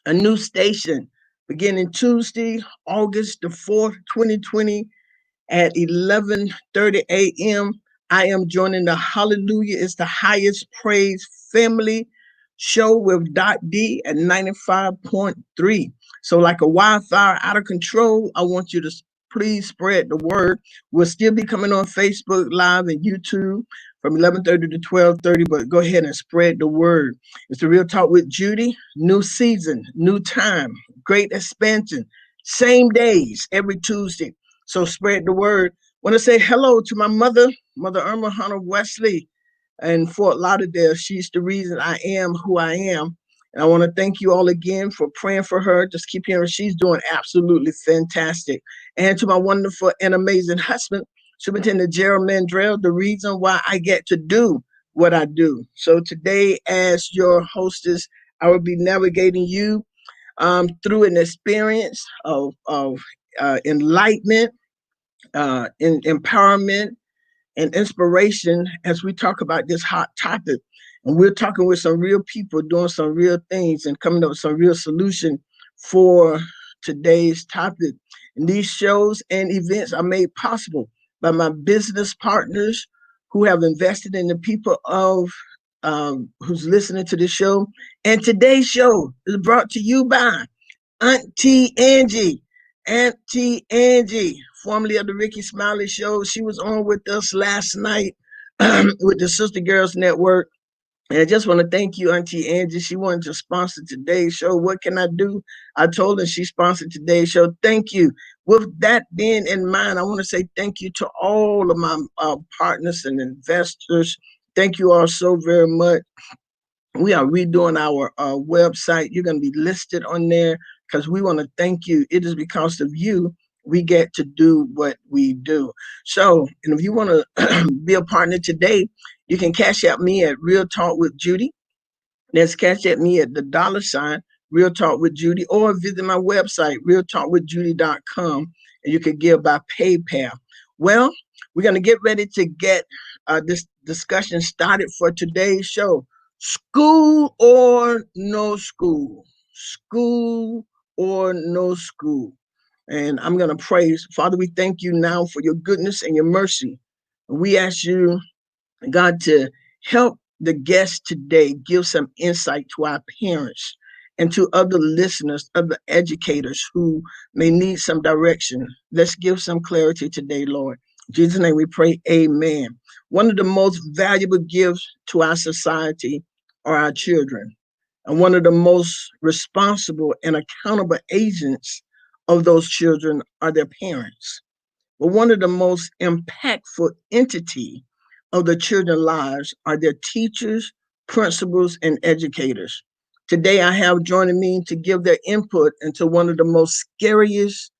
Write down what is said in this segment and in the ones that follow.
a new station beginning Tuesday, August the 4th, 2020 at 11:30 a.m. I am joining the Hallelujah is the Highest Praise Family show with Dot D at 95.3. So, like a wildfire out of control, I want you to please spread the word. We'll still be coming on Facebook Live and YouTube from 11:30 to 12:30, but go ahead and spread the word. It's the Real Talk with Judy. New season, new time, great expansion. Same days every Tuesday. So spread the word. Want to say hello to my mother, Mother Irma Hunter Wesley in Fort Lauderdale. She's the reason I am who I am. And I want to thank you all again for praying for her. Just keep hearing she's doing absolutely fantastic. And to my wonderful and amazing husband, Superintendent Gerald Mandrell, the reason why I get to do what I do. So today, as your hostess, I will be navigating you through an experience of enlightenment, empowerment, and inspiration as we talk about this hot topic. And we're talking with some real people doing some real things and coming up with some real solution for today's topic. And these shows and events are made possible by my business partners who have invested in the people of who's listening to the show. And today's show is brought to you by Auntie Angie. Auntie Angie, formerly of the Ricky Smiley Show. She was on with us last night with the Sister Girls Network. And I just want to thank you, Auntie Angie. She wanted to sponsor today's show. What can I do? I told her she sponsored today's show. Thank you. With that being in mind, I want to say thank you to all of my partners and investors. Thank you all so very much. We are redoing our website. You're going to be listed on there because we want to thank you. It is because of you we get to do what we do. So, and if you want to be a partner today, you can cash out me at Real Talk with Judy. That's cash at me at the $ Real Talk with Judy, or visit my website, realtalkwithjudy.com, and you can give by PayPal. Well, we're going to get ready to get this discussion started for today's show. School or no school? School or no school? And I'm going to praise. Father, we thank you now for your goodness and your mercy. We ask you, God, to help the guests today give some insight to our parents and to other listeners, other educators who may need some direction. Let's give some clarity today, Lord. In Jesus' name we pray, amen. One of the most valuable gifts to our society are our children. And one of the most responsible and accountable agents of those children are their parents. But one of the most impactful entity of the children's lives are their teachers, principals, and educators. Today, I have joining me to give their input into one of the most scariest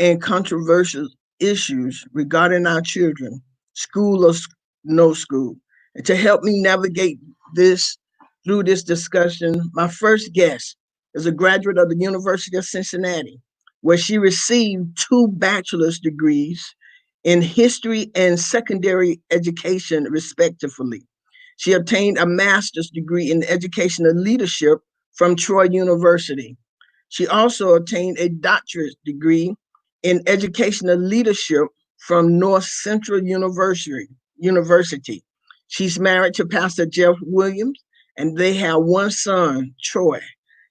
and controversial issues regarding our children, school or no school. And to help me navigate this through this discussion, my first guest is a graduate of the University of Cincinnati, where she received 2 bachelor's degrees in history and secondary education, respectively. She obtained a master's degree in educational leadership from Troy University. She also obtained a doctorate degree in educational leadership from North Central University. She's married to Pastor Jeff Williams, and they have one son, Troy.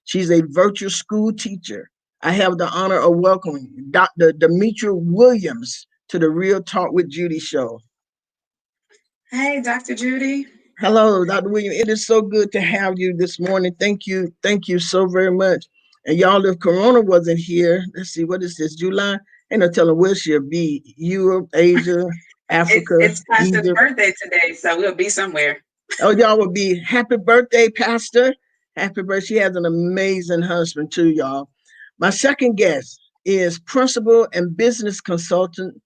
She's a virtual school teacher. I have the honor of welcoming Dr. Demetria Williams to the Real Talk with Judy show. Hey, Dr. Judy. Hello, Dr. Williams. It is so good to have you this morning. Thank you. Thank you so very much. And y'all, if Corona wasn't here, let's see, what is this, July? Ain't no telling where she'll be. Europe, Asia, Africa, It's Pastor's Egypt. birthday today, so we'll be somewhere. Oh, y'all will be happy birthday, Pastor. Happy birthday. She has an amazing husband, too, y'all. My second guest is principal and business consultant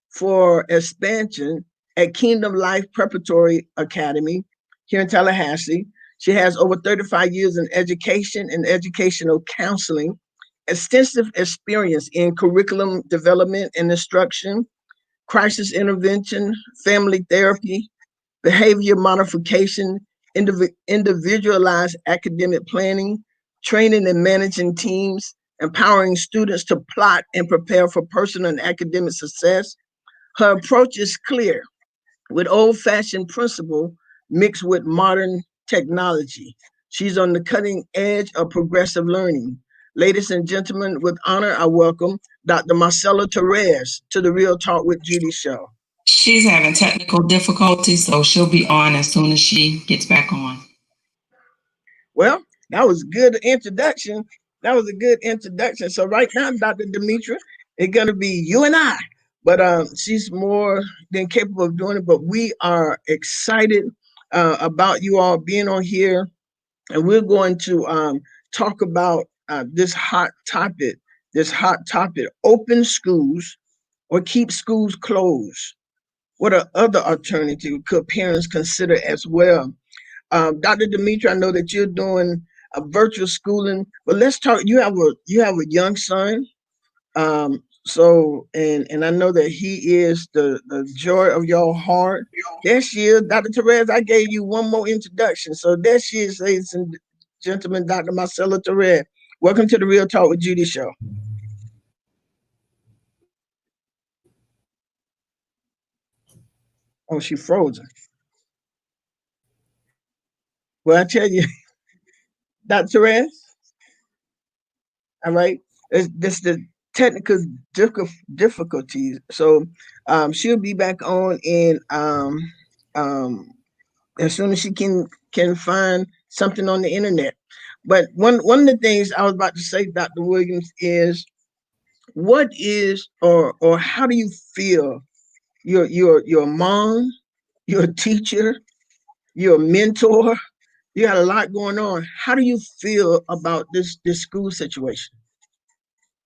for expansion at Kingdom Life Preparatory Academy here in Tallahassee. She has over 35 years in education and educational counseling, extensive experience in curriculum development and instruction, crisis intervention, family therapy, behavior modification, individualized academic planning, training and managing teams, empowering students to plot and prepare for personal and academic success. Her approach is clear, with old fashioned principle mixed with modern technology. She's on the cutting edge of progressive learning. Ladies and gentlemen, with honor, I welcome Dr. Marcella Perez to the Real Talk with Judy show. She's having technical difficulties, so she'll be on as soon as she gets back on. Well, that was a good introduction. That was a good introduction. So right now, Dr. Demetra, it's gonna be you and I. But she's more than capable of doing it. But we are excited about you all being on here, and we're going to talk about this hot topic. This hot topic: open schools or keep schools closed. What are other alternatives could parents consider as well? Dr. Demetra, I know that you're doing a virtual schooling, but let's talk. You have a young son, and I know that he is the joy of your heart. There she is, Dr. Therese. I gave you one more introduction, so there she is, ladies and gentlemen, Dr. Marcella Therese. Welcome to the Real Talk with Judy show. Oh, she frozen. Well, I tell you, Dr. Therese. All right. This the technical difficulties. So she'll be back on in um, as soon as she can find something on the internet. But one of the things I was about to say, Dr. Williams, is what is or how do you feel your mom, your teacher, your mentor, you got a lot going on. How do you feel about this school situation?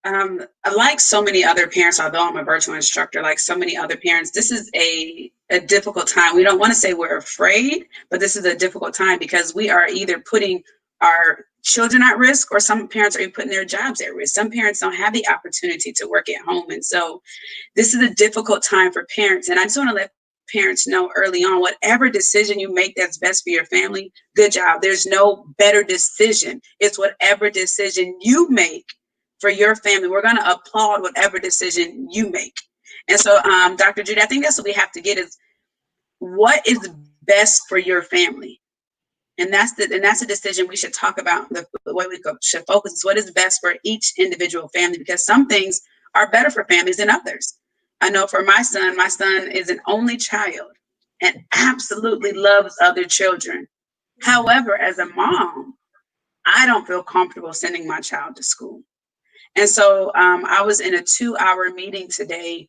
Like so many other parents, although I'm a virtual instructor, like so many other parents, this is a difficult time. We don't want to say we're afraid, but this is a difficult time because we are either putting our children at risk or some parents are putting their jobs at risk. Some parents don't have the opportunity to work at home. And so this is a difficult time for parents. And I just want to let parents know early on, whatever decision you make that's best for your family, good job. There's no better decision. It's whatever decision you make for your family. We're going to applaud whatever decision you make. And so, Dr. Judy, I think that's what we have to get is what is best for your family. And that's the decision we should talk about. The way we should focus is what is best for each individual family, because some things are better for families than others. I know for my son is an only child and absolutely loves other children. However, as a mom, I don't feel comfortable sending my child to school. And so I was in a 2-hour meeting today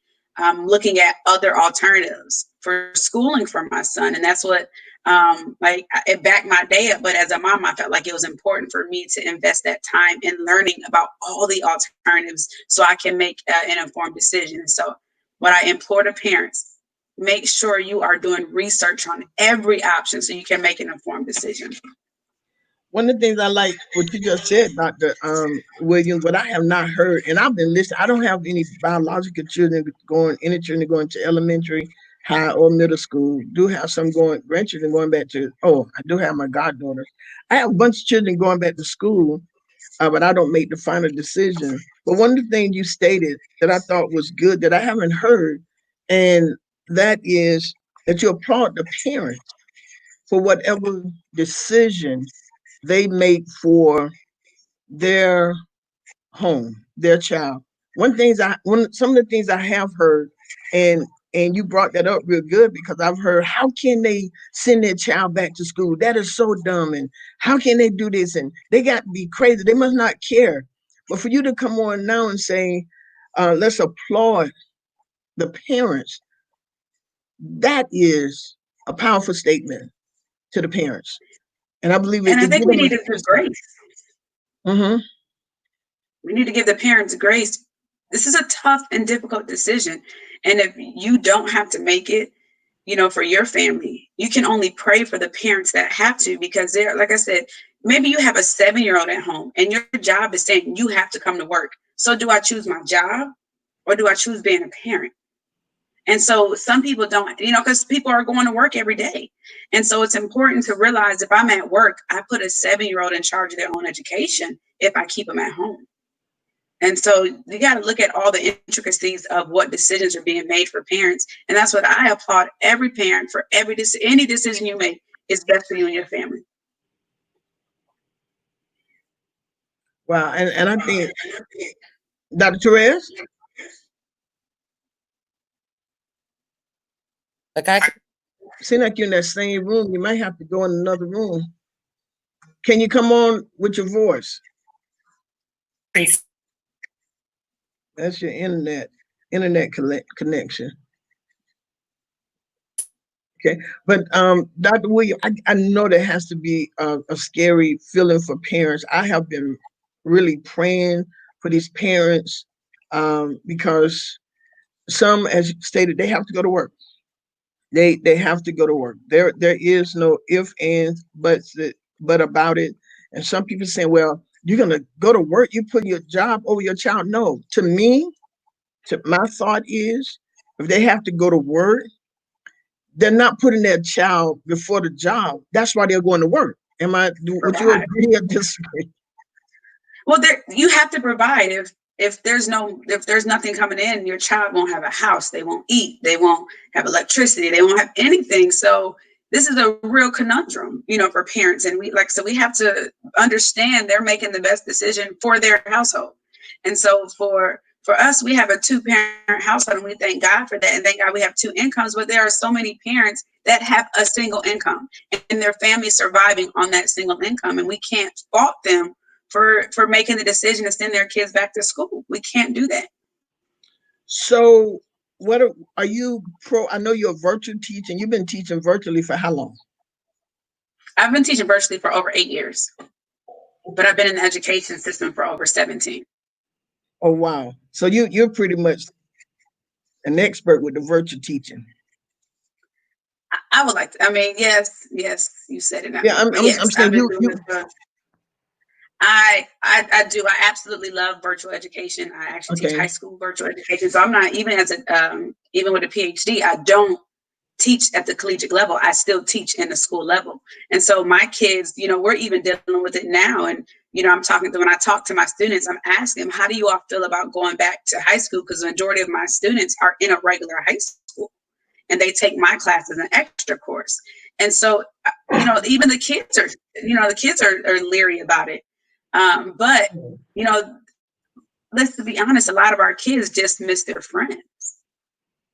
looking at other alternatives for schooling for my son. And that's what, it backed my day up. But as a mom, I felt like it was important for me to invest that time in learning about all the alternatives so I can make an informed decision. And so what I implore to parents, make sure you are doing research on every option so you can make an informed decision. One of the things I like what you just said, Dr. Williams, but I have not heard, and I've been listening. I don't have any biological children any children going to elementary, high, or middle school. Do have some grandchildren going back to, I do have my goddaughters. I have a bunch of children going back to school, but I don't make the final decision. But one of the things you stated that I thought was good that I haven't heard, and that is that you applaud the parents for whatever decision they make for their home, their child. Some of the things I have heard, and you brought that up real good because I've heard how can they send their child back to school? That is so dumb, and how can they do this? And they got to be crazy. They must not care. But for you to come on now and say, let's applaud the parents, that is a powerful statement to the parents. And I believe And I it think give we them a need to give grace. mm-hmm. We need to give the parents grace. This is a tough and difficult decision. And if you don't have to make it, for your family, you can only pray for the parents that have to, because they're, like I said, maybe you have a 7-year-old at home and your job is saying you have to come to work. So do I choose my job or do I choose being a parent? And so some people don't, because people are going to work every day. And so it's important to realize if I'm at work, I put a 7-year-old in charge of their own education if I keep them at home. And so you got to look at all the intricacies of what decisions are being made for parents. And that's what I applaud every parent for. Any decision you make is best for you and your family. Wow. And I think, Dr. Therese? Okay. Seem like you're in that same room. You might have to go in another room. Can you come on with your voice? That's your internet connection. Okay, but Dr. William, I know there has to be a scary feeling for parents. I have been really praying for these parents because some, as you stated, they have to go to work. They have to go to work. There is no if, ands, but about it. And some people saying, well, you're gonna go to work, you put your job over your child. No, to me, my thought is if they have to go to work, they're not putting their child before the job. That's why they're going to work. Would you agree or disagree? Well, you have to provide. If there's nothing coming in, your child won't have a house. They won't eat. They won't have electricity. They won't have anything. So this is a real conundrum, for parents. And we have to understand they're making the best decision for their household. And so for us, we have a 2-parent household, and we thank God for that. And thank God we have 2 incomes. But there are so many parents that have a single income, and their family surviving on that single income. And we can't fault them for making the decision to send their kids back to school. We can't do that. So what are you pro? I know you're virtual teaching. You've been teaching virtually for how long? I've been teaching virtually for over 8 years, but I've been in the education system for over 17. Oh, wow. So you're pretty much an expert with the virtual teaching. I would like to, yes, you said it. Yeah, I'm saying you I do. I absolutely love virtual education. I actually teach high school virtual education. So I'm not, even even with a PhD, I don't teach at the collegiate level. I still teach in the school level. And so my kids, we're even dealing with it now. And, when I talk to my students, I'm asking them, how do you all feel about going back to high school? Because the majority of my students are in a regular high school, and they take my class as an extra course. And so, even the kids are leery about it. But let's be honest, a lot of our kids just miss their friends.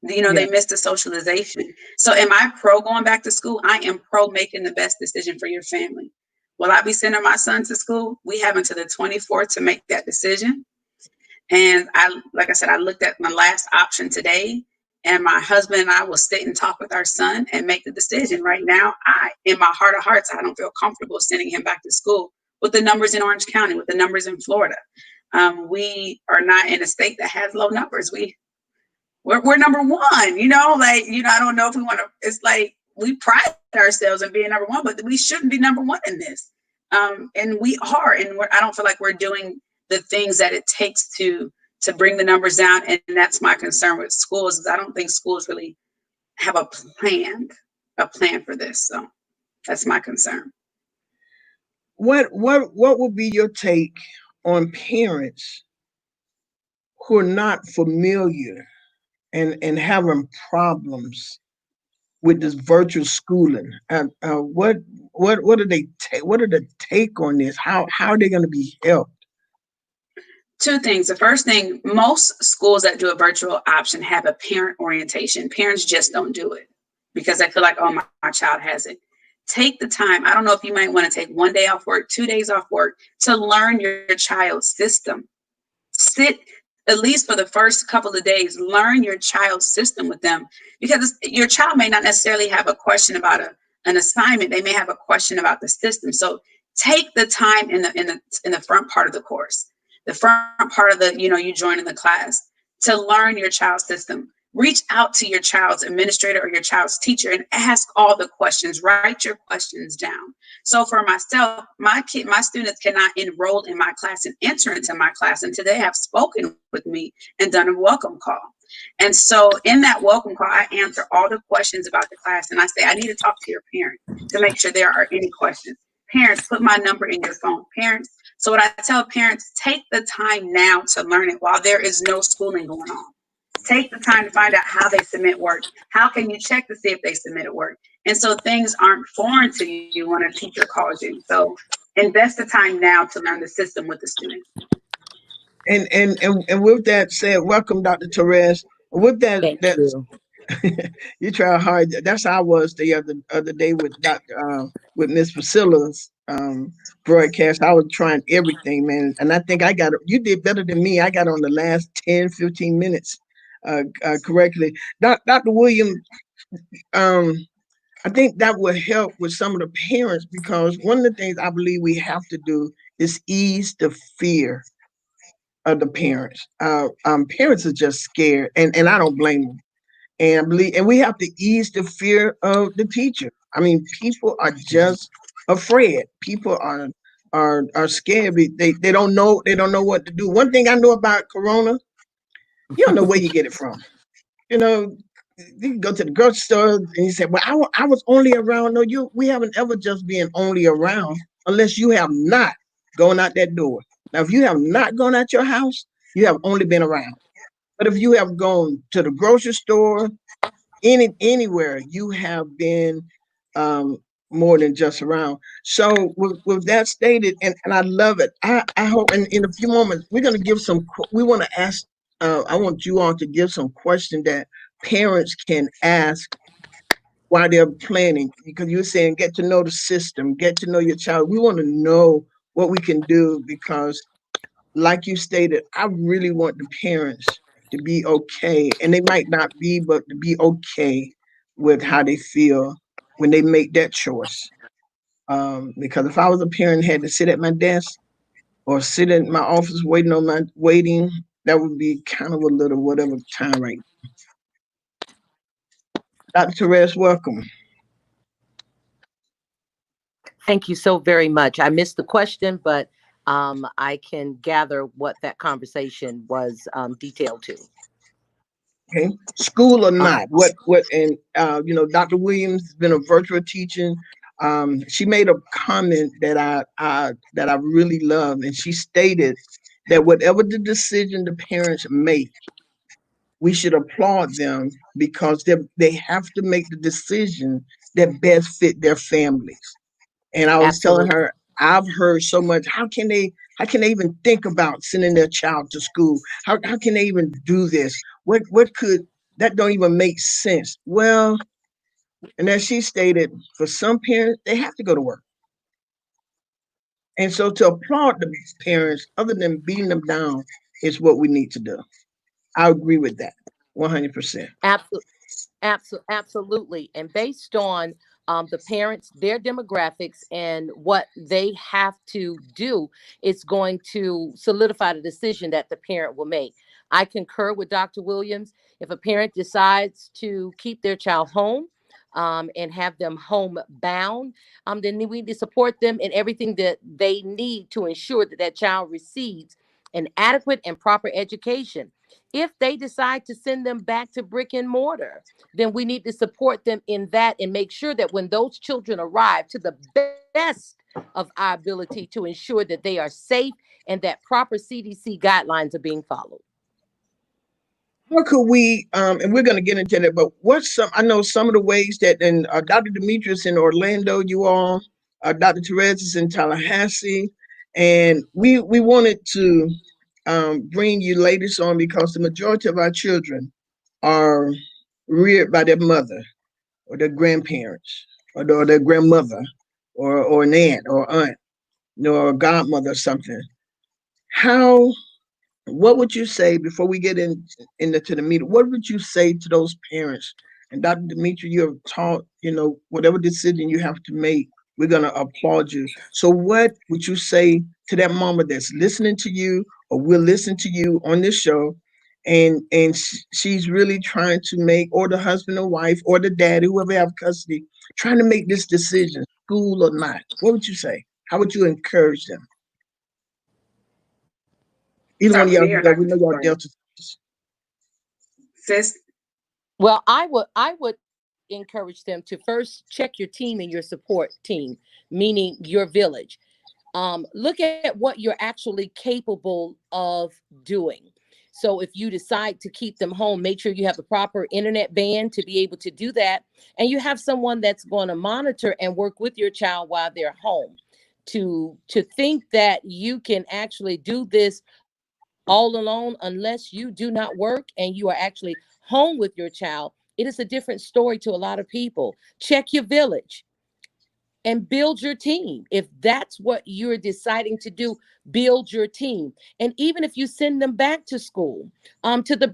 They miss the socialization. So am I pro going back to school? I am pro making the best decision for your family. Will I be sending my son to school? We have until the 24th to make that decision. And like I said, I looked at my last option today, and my husband and I will sit and talk with our son and make the decision. Right now, in my heart of hearts, I don't feel comfortable sending him back to school with the numbers in Orange County, with the numbers in Florida. We are not in a state that has low numbers. We're number one, I don't know if we want to, it's like we pride ourselves in being number one, but we shouldn't be number one in this. And we are, and I don't feel like we're doing the things that it takes to bring the numbers down. And that's my concern with schools, is I don't think schools really have a plan for this. So that's my concern. What would be your take on parents who are not familiar and having problems with this virtual schooling? What do they what are the take on this? How are they going to be helped? 2 things. The first thing, most schools that do a virtual option have a parent orientation. Parents just don't do it because they feel like, oh, my child has it. Take the time. I don't know if you might want to take 1 day off work, 2 days off work to learn your child's system. Sit at least for the first couple of days, learn your child's system with them, because your child may not necessarily have a question about an assignment. They may have a question about the system. So take the time in the front part of the course, the front part of you joining the class, to learn your child's system. Reach out to your child's administrator or your child's teacher and ask all the questions. Write your questions down. So for myself, my students cannot enroll in my class and enter into my class until they have spoken with me and done a welcome call. And so in that welcome call, I answer all the questions about the class. And I say, I need to talk to your parent to make sure there are any questions. Parents, put my number in your phone. Parents. So what I tell parents, take the time now to learn it while there is no schooling going on. Take the time to find out how they submit work. How can you check to see if they submitted work? And so things aren't foreign to you when a teacher calls you. So invest the time now to learn the system with the students. And with that said, welcome, Dr. Torres. With that, Thank that's you. you try hard. That's how I was the other day with with Miss Priscilla's broadcast. I was trying everything, man, and I think I got it. You did better than me. I got on the last 10, 15 minutes correctly. Dr. William, um, I think that will help with some of the parents because one of the things I believe we have to do is ease the fear of the parents. Parents are just scared, and I don't blame them. And I believe, and we have to ease the fear of the teacher. I mean, people are just afraid. People are scared. They don't know what to do. One thing I know about Corona, you don't know where you get it from. You know, you can go to the grocery store and you say, "Well, I was only around." No, we haven't ever just been only around unless you have not gone out that door. Now, if you have not gone out your house, you have only been around. But if you have gone to the grocery store, anywhere, you have been um, more than just around. So with that stated, and I love it. I hope in a few moments we're going to give some. We want to ask. I want you all to give some question that parents can ask while they're planning because you're saying get to know the system, get to know your child. We want to know what we can do because like you stated, I really want the parents to be okay, and they might not be, but to be okay with how they feel when they make that choice. Because if I was a parent and had to sit at my desk or sit in my office waiting, that would be kind of a little whatever time right. Dr. Therese, welcome. Thank you so very much. I missed the question, but I can gather what that conversation was detailed to. Okay, school or Uh, not, and Dr. Williams has been a virtual teaching. She made a comment that I really love, and she stated that whatever the decision the parents make, we should applaud them because they have to make the decision that best fit their families. And I was telling Absolutely. her, I've heard so much. How can they even think about sending their child to school? How can they even do this? What could that don't even make sense? Well, and as she stated, for some parents, they have to go to work. And so to applaud the parents, other than beating them down, is what we need to do. I agree with that 100%. Absolutely. And based on the parents, their demographics, and what they have to do, it's going to solidify the decision that the parent will make. I concur with Dr. Williams. If a parent decides to keep their child home and have them homebound, then we need to support them in everything that they need to ensure that that child receives an adequate and proper education. If they decide to send them back to brick and mortar, then we need to support them in that and make sure that when those children arrive, to the best of our ability, to ensure that they are safe and that proper CDC guidelines are being followed. How could we, and we're going to get into that, but I know some of the ways that, and Dr. Demetrius in Orlando, you all, Dr. Therese is in Tallahassee, and we wanted to bring you ladies on because the majority of our children are reared by their mother or their grandparents or their grandmother or an aunt or aunt, or a godmother or something. How What would you say before we get into the meeting? What would you say to those parents? And Dr. Dimitri, you have taught, whatever decision you have to make, we're gonna applaud you. So what would you say to that mama that's listening to you or will listen to you on this show? And she's really trying to make, or the husband or wife or the daddy, whoever have custody, trying to make this decision, school or not. What would you say? How would you encourage them? Either one Start of with y'all, me or Dr. we know y'all Gordon? dealt with. sis? Well, I would encourage them to first check your team and your support team, meaning your village. Look at what you're actually capable of doing. So if you decide to keep them home, make sure you have the proper internet band to be able to do that. And you have someone that's going to monitor and work with your child while they're home. To think that you can actually do this all alone unless you do not work and you are actually home with your child, it is a different story to a lot of people. Check your village and build your team. If that's what you're deciding to do, build your team. And even if you send them back to school, to the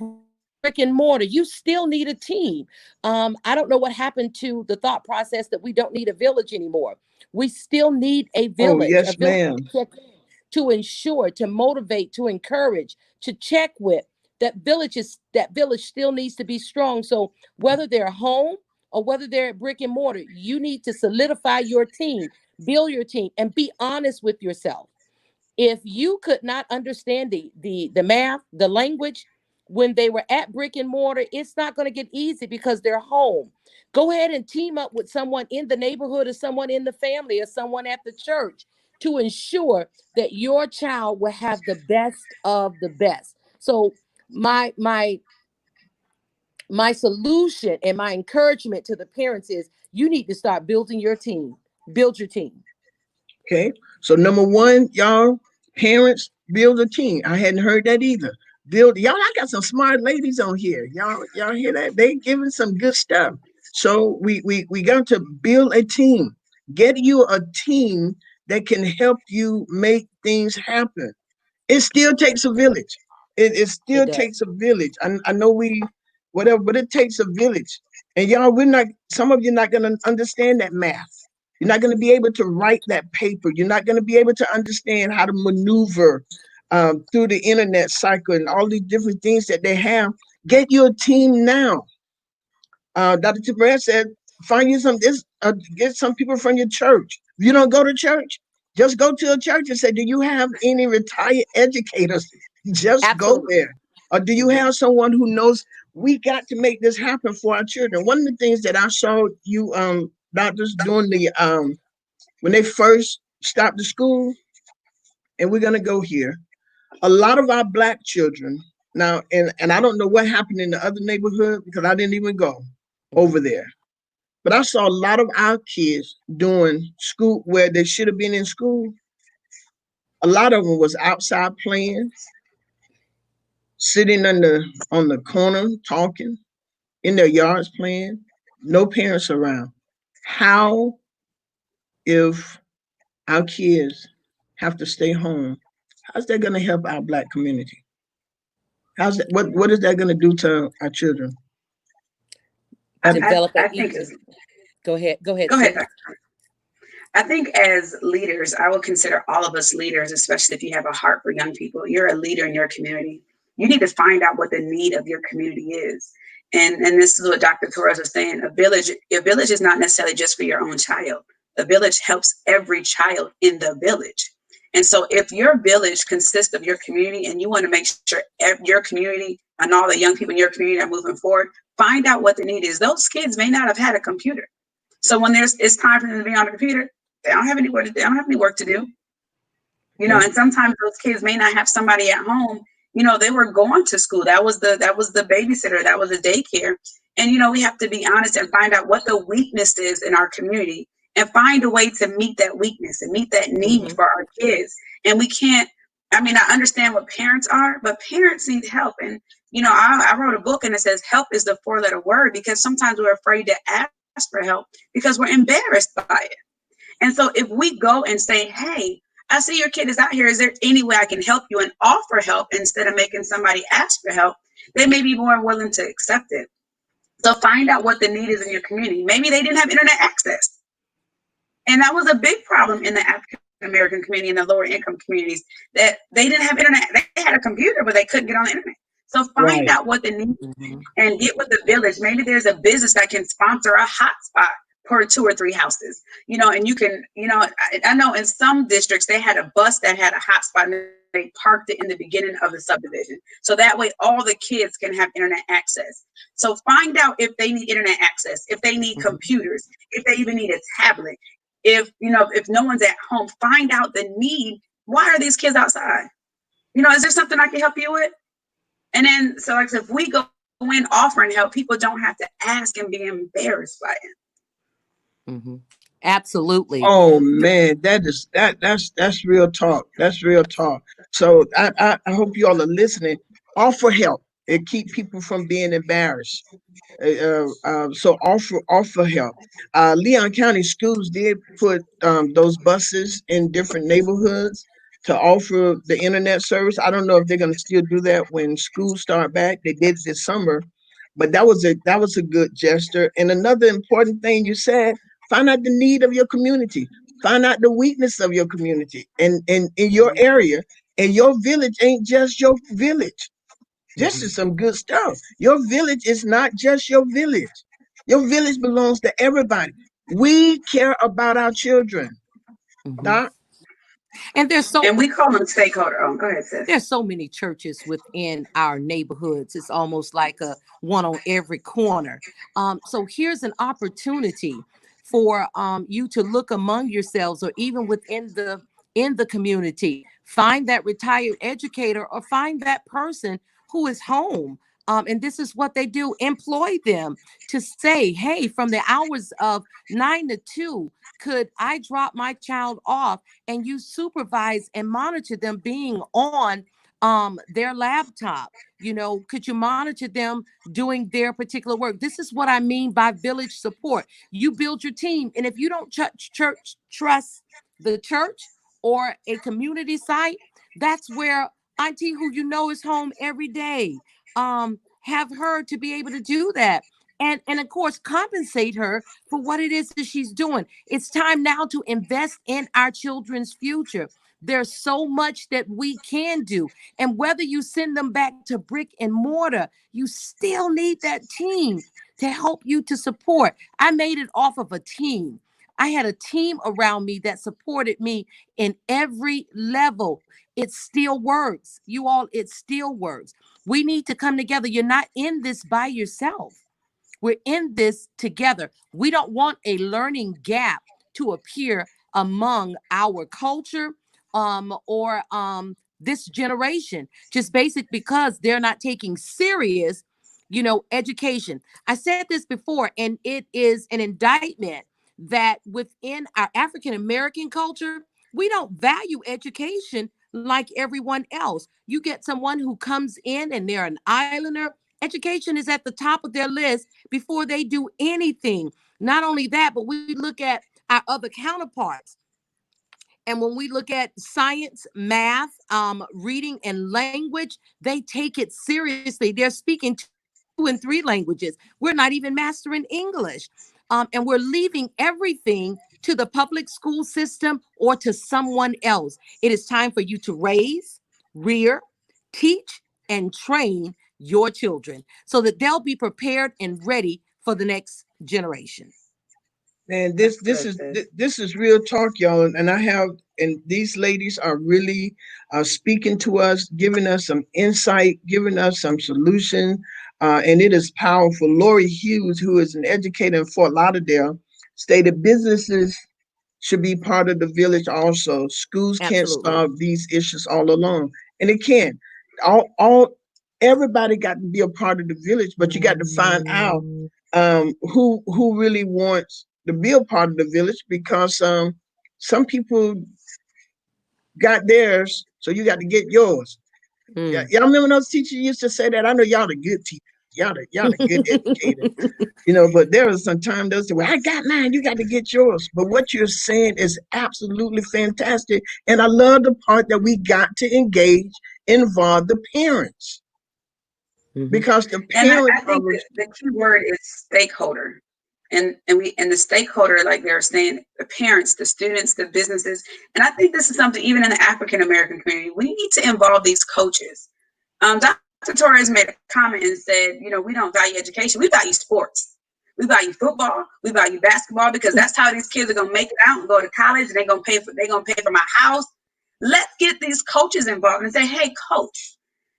brick and mortar, you still need a team. I don't know what happened to the thought process that we don't need a village anymore. We still need Oh, a yes, village ma'am. to check in, to ensure, to motivate, to encourage, to check with. That village still needs to be strong. So whether they're home or whether they're at brick and mortar, you need to solidify your team, build your team, and be honest with yourself. If you could not understand the math, the language when they were at brick and mortar, it's not going to get easy because they're home. Go ahead and team up with someone in the neighborhood or someone in the family or someone at the church to ensure that your child will have the best of the best. So my solution and my encouragement to the parents is you need to start building your team. Build your team. Okay. So number one, y'all, parents, build a team. I hadn't heard that either. Build y'all, I got some smart ladies on here. Y'all hear that? They giving some good stuff. So we got to build a team. Get you a team that can help you make things happen. It still takes a village. It It still does. takes a village. I know we whatever, but it takes a village. And y'all, we're not. Some of you not gonna understand that math. You're not gonna be able to write that paper. You're not gonna be able to understand how to maneuver through the internet cycle and all these different things that they have. Get your team now. Dr. Tabret said, find you get some people from your church. If you don't go to church, just go to a church and say, do you have any retired educators? Just go Absolutely. there. Or do you Mhm. have someone who knows we got to make this happen for our children? One of the things that I saw you doctors doing when they first stopped the school, and we're gonna go here. A lot of our black children now, and I don't know what happened in the other neighborhood because I didn't even go over Mhm. there. But I saw a lot of our kids doing school where they should have been in school. A lot of them was outside playing, sitting on the corner talking, in their yards playing, no parents around. How if our kids have to stay home? How's that going to help our black community? What is that going to do to our children? I, Um, I, Develop I a think as go ahead. Go ahead, Go ahead, sis. Dr. I think as leaders, I would consider all of us leaders, especially if you have a heart for young people. You're a leader in your community. You need to find out what the need of your community is. And this is what Dr. Torres was saying. A village is not necessarily just for your own child. A village helps every child in the village. And so if your village consists of your community and you want to make sure your community and all the young people in your community are moving forward, find out what the need is. Those kids may not have had a computer. So when it's time for them to be on the computer, they don't have any work to do. okay. And sometimes those kids may not have somebody at home. They were going to school. That was the babysitter, that was the daycare. And we have to be honest and find out what the weakness is in our community and find a way to meet that weakness and meet that need Hmm. for our kids. And we can't, I understand what parents are, but parents need help. And I wrote a book and it says help is the four-letter word, because sometimes we're afraid to ask for help because we're embarrassed by it. And so if we go and say, hey, I see your kid is out here. Is there any way I can help you, and offer help instead of making somebody ask for help? They may be more willing to accept it. So find out what the need is in your community. Maybe they didn't have internet access. And that was a big problem in the African American community and the lower income communities, that they didn't have internet. They had a computer, but they couldn't get on the internet. So find Right. out what the need Hmm. and get with the village. Maybe there's a business that can sponsor a hotspot per 2 or 3 houses. And you can, I know in some districts they had a bus that had a hotspot, and they parked it in the beginning of the subdivision. So that way all the kids can have internet access. So find out if they need internet access, if they need computers, if they even need a tablet. If no one's at home, find out the need. Why are these kids outside? Is there something I can help you with? And then, so like I said, if we go in offering help, people don't have to ask and be embarrassed by it. Absolutely. Oh man, that's real talk. That's real talk. So I hope you all are listening. Offer help and keep people from being embarrassed. So offer help. Leon County Schools did put those buses in different neighborhoods to offer the internet service. I don't know if they're going to still do that when schools start back. They did it this summer, but that was a good gesture. And another important thing you said: find out the need of your community, find out the weakness of your community, and in your area. And your village ain't just your village. This is some good stuff. Your village is not just your village. Your village belongs to everybody. We care about our children. Doc? And And we call them stakeholder. Oh, go ahead, sis. there's so many churches within our neighborhoods. It's almost like a one on every corner. So here's an opportunity for you to look among yourselves, or even within the community. Find that retired educator, or find that person who is home. And this is what they do: employ them to say, hey, from the hours of 9 to 2, could I drop my child off, and you supervise and monitor them being on their laptop? Could you monitor them doing their particular work? This is what I mean by village support. You build your team, and if you don't trust the church or a community site, that's where auntie, who is home every day, have her to be able to do that. And of course, compensate her for what it is that she's doing. It's time now to invest in our children's future. There's so much that we can do. And whether you send them back to brick and mortar, you still need that team to help you to support. I made it off of a team. I had a team around me that supported me in every level. It still works. You all, it still works. We need to come together. You're not in this by yourself. We're in this together. We don't want a learning gap to appear among our culture or this generation, just basic because they're not taking serious, education. I said this before, and it is an indictment that within our African American culture, we don't value education like everyone else. You get someone who comes in and they're an islander, education is at the top of their list before they do anything. Not only that, but we look at our other counterparts. And when we look at science, math, reading, and language, they take it seriously. They're speaking 2 and 3 languages. We're not even mastering English. And we're leaving everything to the public school system or to someone else. It is time for you to raise, rear, teach, and train your children so that they'll be prepared and ready for the next generation. Man, this is real talk, y'all. And these ladies are really speaking to us, giving us some insight, giving us some solution, and it is powerful. Lori Hughes, who is an educator in Fort Lauderdale, stated businesses should be part of the village also. Schools can't Absolutely. solve these issues all alone, and it can't. All Everybody got to be a part of the village, but you got to find out who really wants to be a part of the village, because some people got theirs, so you got to get yours. Yeah, y'all remember those teachers used to say that? I know y'all the good teachers. Y'all the good educators. But there was some time they'll say, well, I got mine, you got to get yours. But what you're saying is absolutely fantastic. And I love the part that we got to involve the parents. Because the And I parents think the key word is stakeholder. And the stakeholder, like they're saying, the parents, the students, the businesses. And I think this is something even in the African American community, we need to involve these coaches. Dr. Torres made a comment and said, we don't value education, we value sports. We value football, we value basketball, because that's how these kids are gonna make it out and go to college, and they're gonna pay for my house. Let's get these coaches involved and say, hey, coach,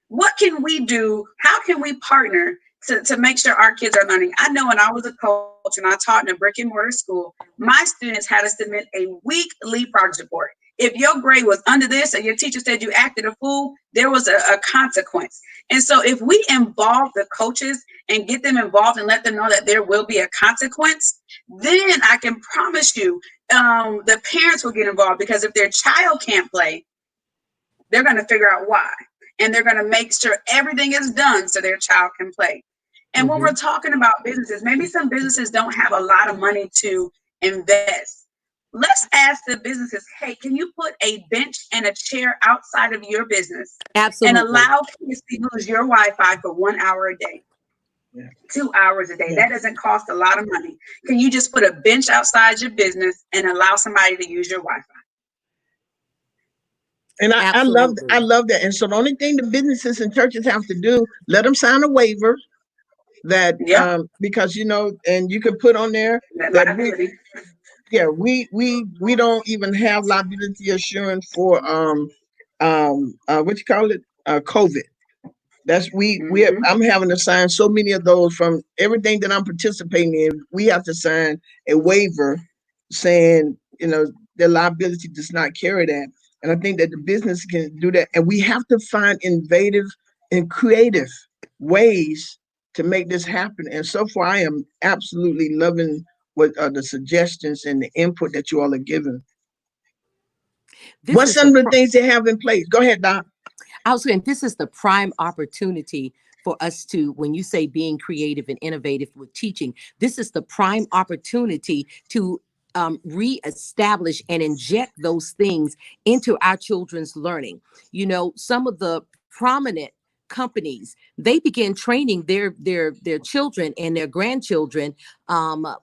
what can we do? How can we partner to make sure our kids are learning? I know when I was a coach and I taught in a brick and mortar school, my students had to submit a weekly progress report. If your grade was under this and your teacher said you acted a fool, there was a consequence. And so if we involve the coaches and get them involved and let them know that there will be a consequence, then I can promise you the parents will get involved, because if their child can't play, they're going to figure out why. And they're going to make sure everything is done so their child can play. And when we're talking about businesses, maybe some businesses don't have a lot of money to invest. Let's ask the businesses, hey, can you put a bench and a chair outside of your business Absolutely. and allow kids to use your Wi-Fi for 1 hour a day? Yeah. 2 hours a day. Yeah. That doesn't cost a lot of money. Can you just put a bench outside your business and allow somebody to use your Wi-Fi? And I love that. And so the only thing the businesses and churches have to do, let them sign a waiver that, because, you know, and you can put on there that we don't even have liability assurance for what you call it, COVID. That's I'm having to sign so many of those from everything that I'm participating in. We have to sign a waiver saying, you know, the liability does not carry that. And I think that the business can do that. And we have to find innovative and creative ways to make this happen. And so far, I am absolutely loving what the suggestions and the input that you all are giving. What's some of the things they have in place? Go ahead, Doc. I was saying, this is the prime opportunity for us to, when you say being creative and innovative with teaching, this is the prime opportunity to reestablish and inject those things into our children's learning. You know, some of the prominent companies, they begin training their children and their grandchildren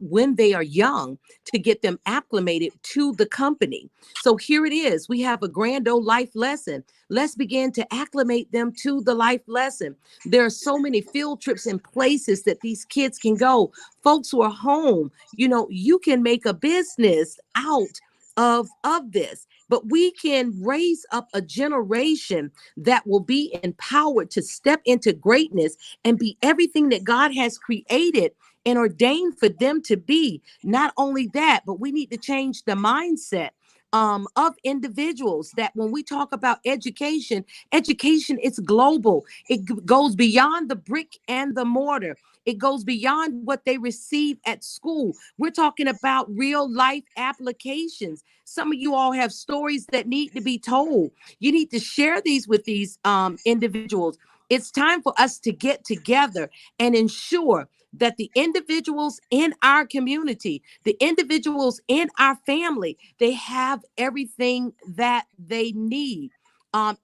when they are young to get them acclimated to the company. So here it is. We have a grand old life lesson. Let's begin to acclimate them to the life lesson. There are so many field trips and places that these kids can go. Folks who are home, you know, you can make a business out of this, but we can raise up a generation that will be empowered to step into greatness and be everything that God has created and ordained for them to be. Not only that, but we need to change the mindset of individuals, that when we talk about education is global. It goes beyond the brick and the mortar. It goes beyond what they receive at school. We're talking about real life applications. Some of you all have stories that need to be told. You need to share these with these individuals. It's time for us to get together and ensure that the individuals in our community, the individuals in our family, they have everything that they need.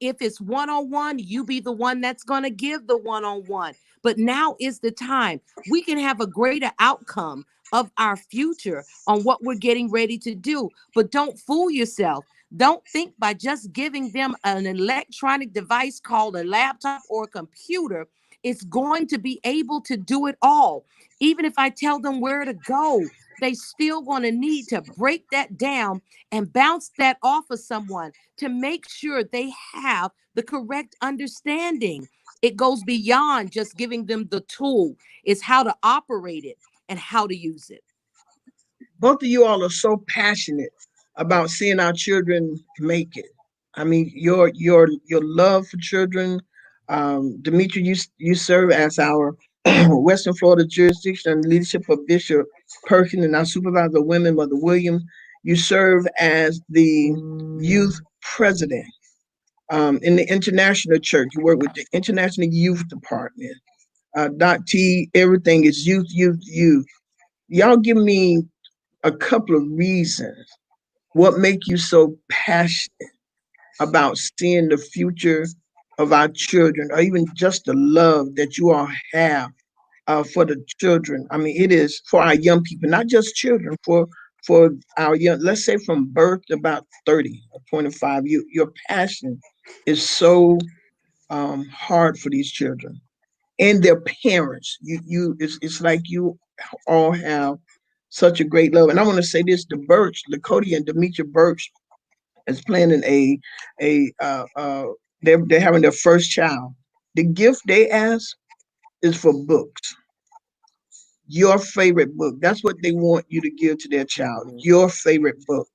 If it's one-on-one, you be the one that's going to give the one-on-one. But now is the time. We can have a greater outcome of our future on what we're getting ready to do. But don't fool yourself. Don't think by just giving them an electronic device called a laptop or a computer, it's going to be able to do it all. Even if I tell them where to go, they still going to need to break that down and bounce that off of someone to make sure they have the correct understanding. It goes beyond just giving them the tool. It's how to operate it and how to use it. Both of you all are so passionate about seeing our children make it. I mean, your love for children. Demetri, you serve as our Western Florida jurisdiction and leadership of Bishop Perkins, and our supervisor of women, Mother Williams. You serve as the youth president in the international church. You work with the international youth department. Doc T, everything is youth, youth, youth. Y'all give me a couple of reasons what make you so passionate about seeing the future of our children, or even just the love that you all have for the children. I mean, it is for our young people, not just children, for our young, let's say from birth to about 30 or 25. Your passion is so hard for these children and their parents. It's like you all have such a great love. And I want to say this: the Birch, Lakota and Demetri Birch, is planning they're having their first child. The gift they ask is for books. Your favorite book. That's what they want you to give to their child. Your favorite book.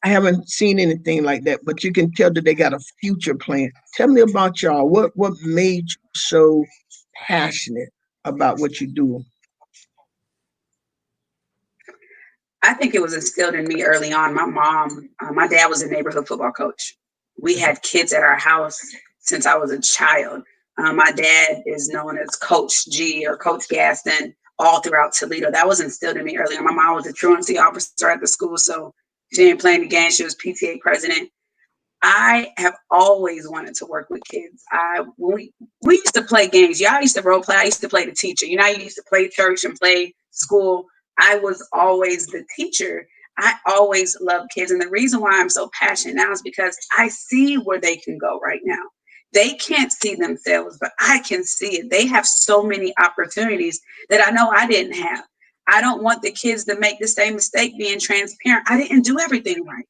I haven't seen anything like that, but you can tell that they got a future plan. Tell me about y'all. What made you so passionate about what you do? I think it was instilled in me early on. My dad was a neighborhood football coach. We had kids at our house since I was a child. My dad is known as Coach G or Coach Gaston all throughout Toledo. That was instilled in me early on. My mom was a truancy officer at the school, so she didn't play in the game. She was PTA president. I have always wanted to work with kids. We used to play games. Y'all used to role play. I used to play the teacher. You know, you used to play church and play school. I was always the teacher. I always loved kids. And the reason why I'm so passionate now is because I see where they can go right now. They can't see themselves, but I can see it. They have so many opportunities that I know I didn't have. I don't want the kids to make the same mistake being transparent. I didn't do everything right.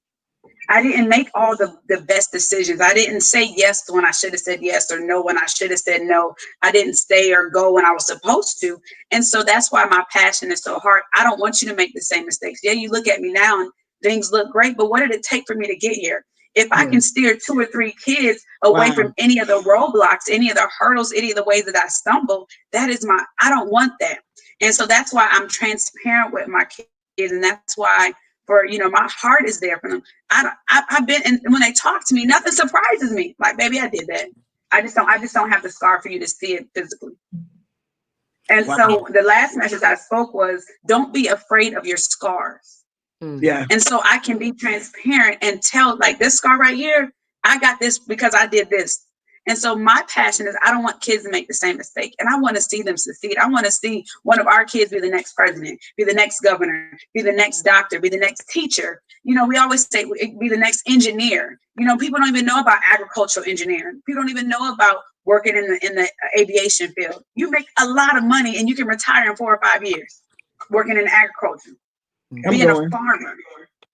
I didn't make all the best decisions. I didn't say yes when I should have said yes, or no when I should have said no. I didn't stay or go when I was supposed to. And so that's why my passion is so hard. I don't want you to make the same mistakes. Yeah, you look at me now and things look great, but what did it take for me to get here? If I can steer 2 or 3 kids away from any of the roadblocks, any of the hurdles, any of the ways that I stumble, I don't want that. And so that's why I'm transparent with my kids. And that's why my heart is there for them. I've been, and when they talk to me, nothing surprises me. Like, baby, I did that. I just don't have the scar for you to see it physically. And so the last message I spoke was, don't be afraid of your scars. Yeah. And so I can be transparent and tell, like, this scar right here, I got this because I did this. And so my passion is I don't want kids to make the same mistake. And I want to see them succeed. I want to see one of our kids be the next president, be the next governor, be the next doctor, be the next teacher. We always say be the next engineer. People don't even know about agricultural engineering. People don't even know about working in the aviation field. You make a lot of money and you can retire in 4 or 5 years working in agriculture, being a farmer.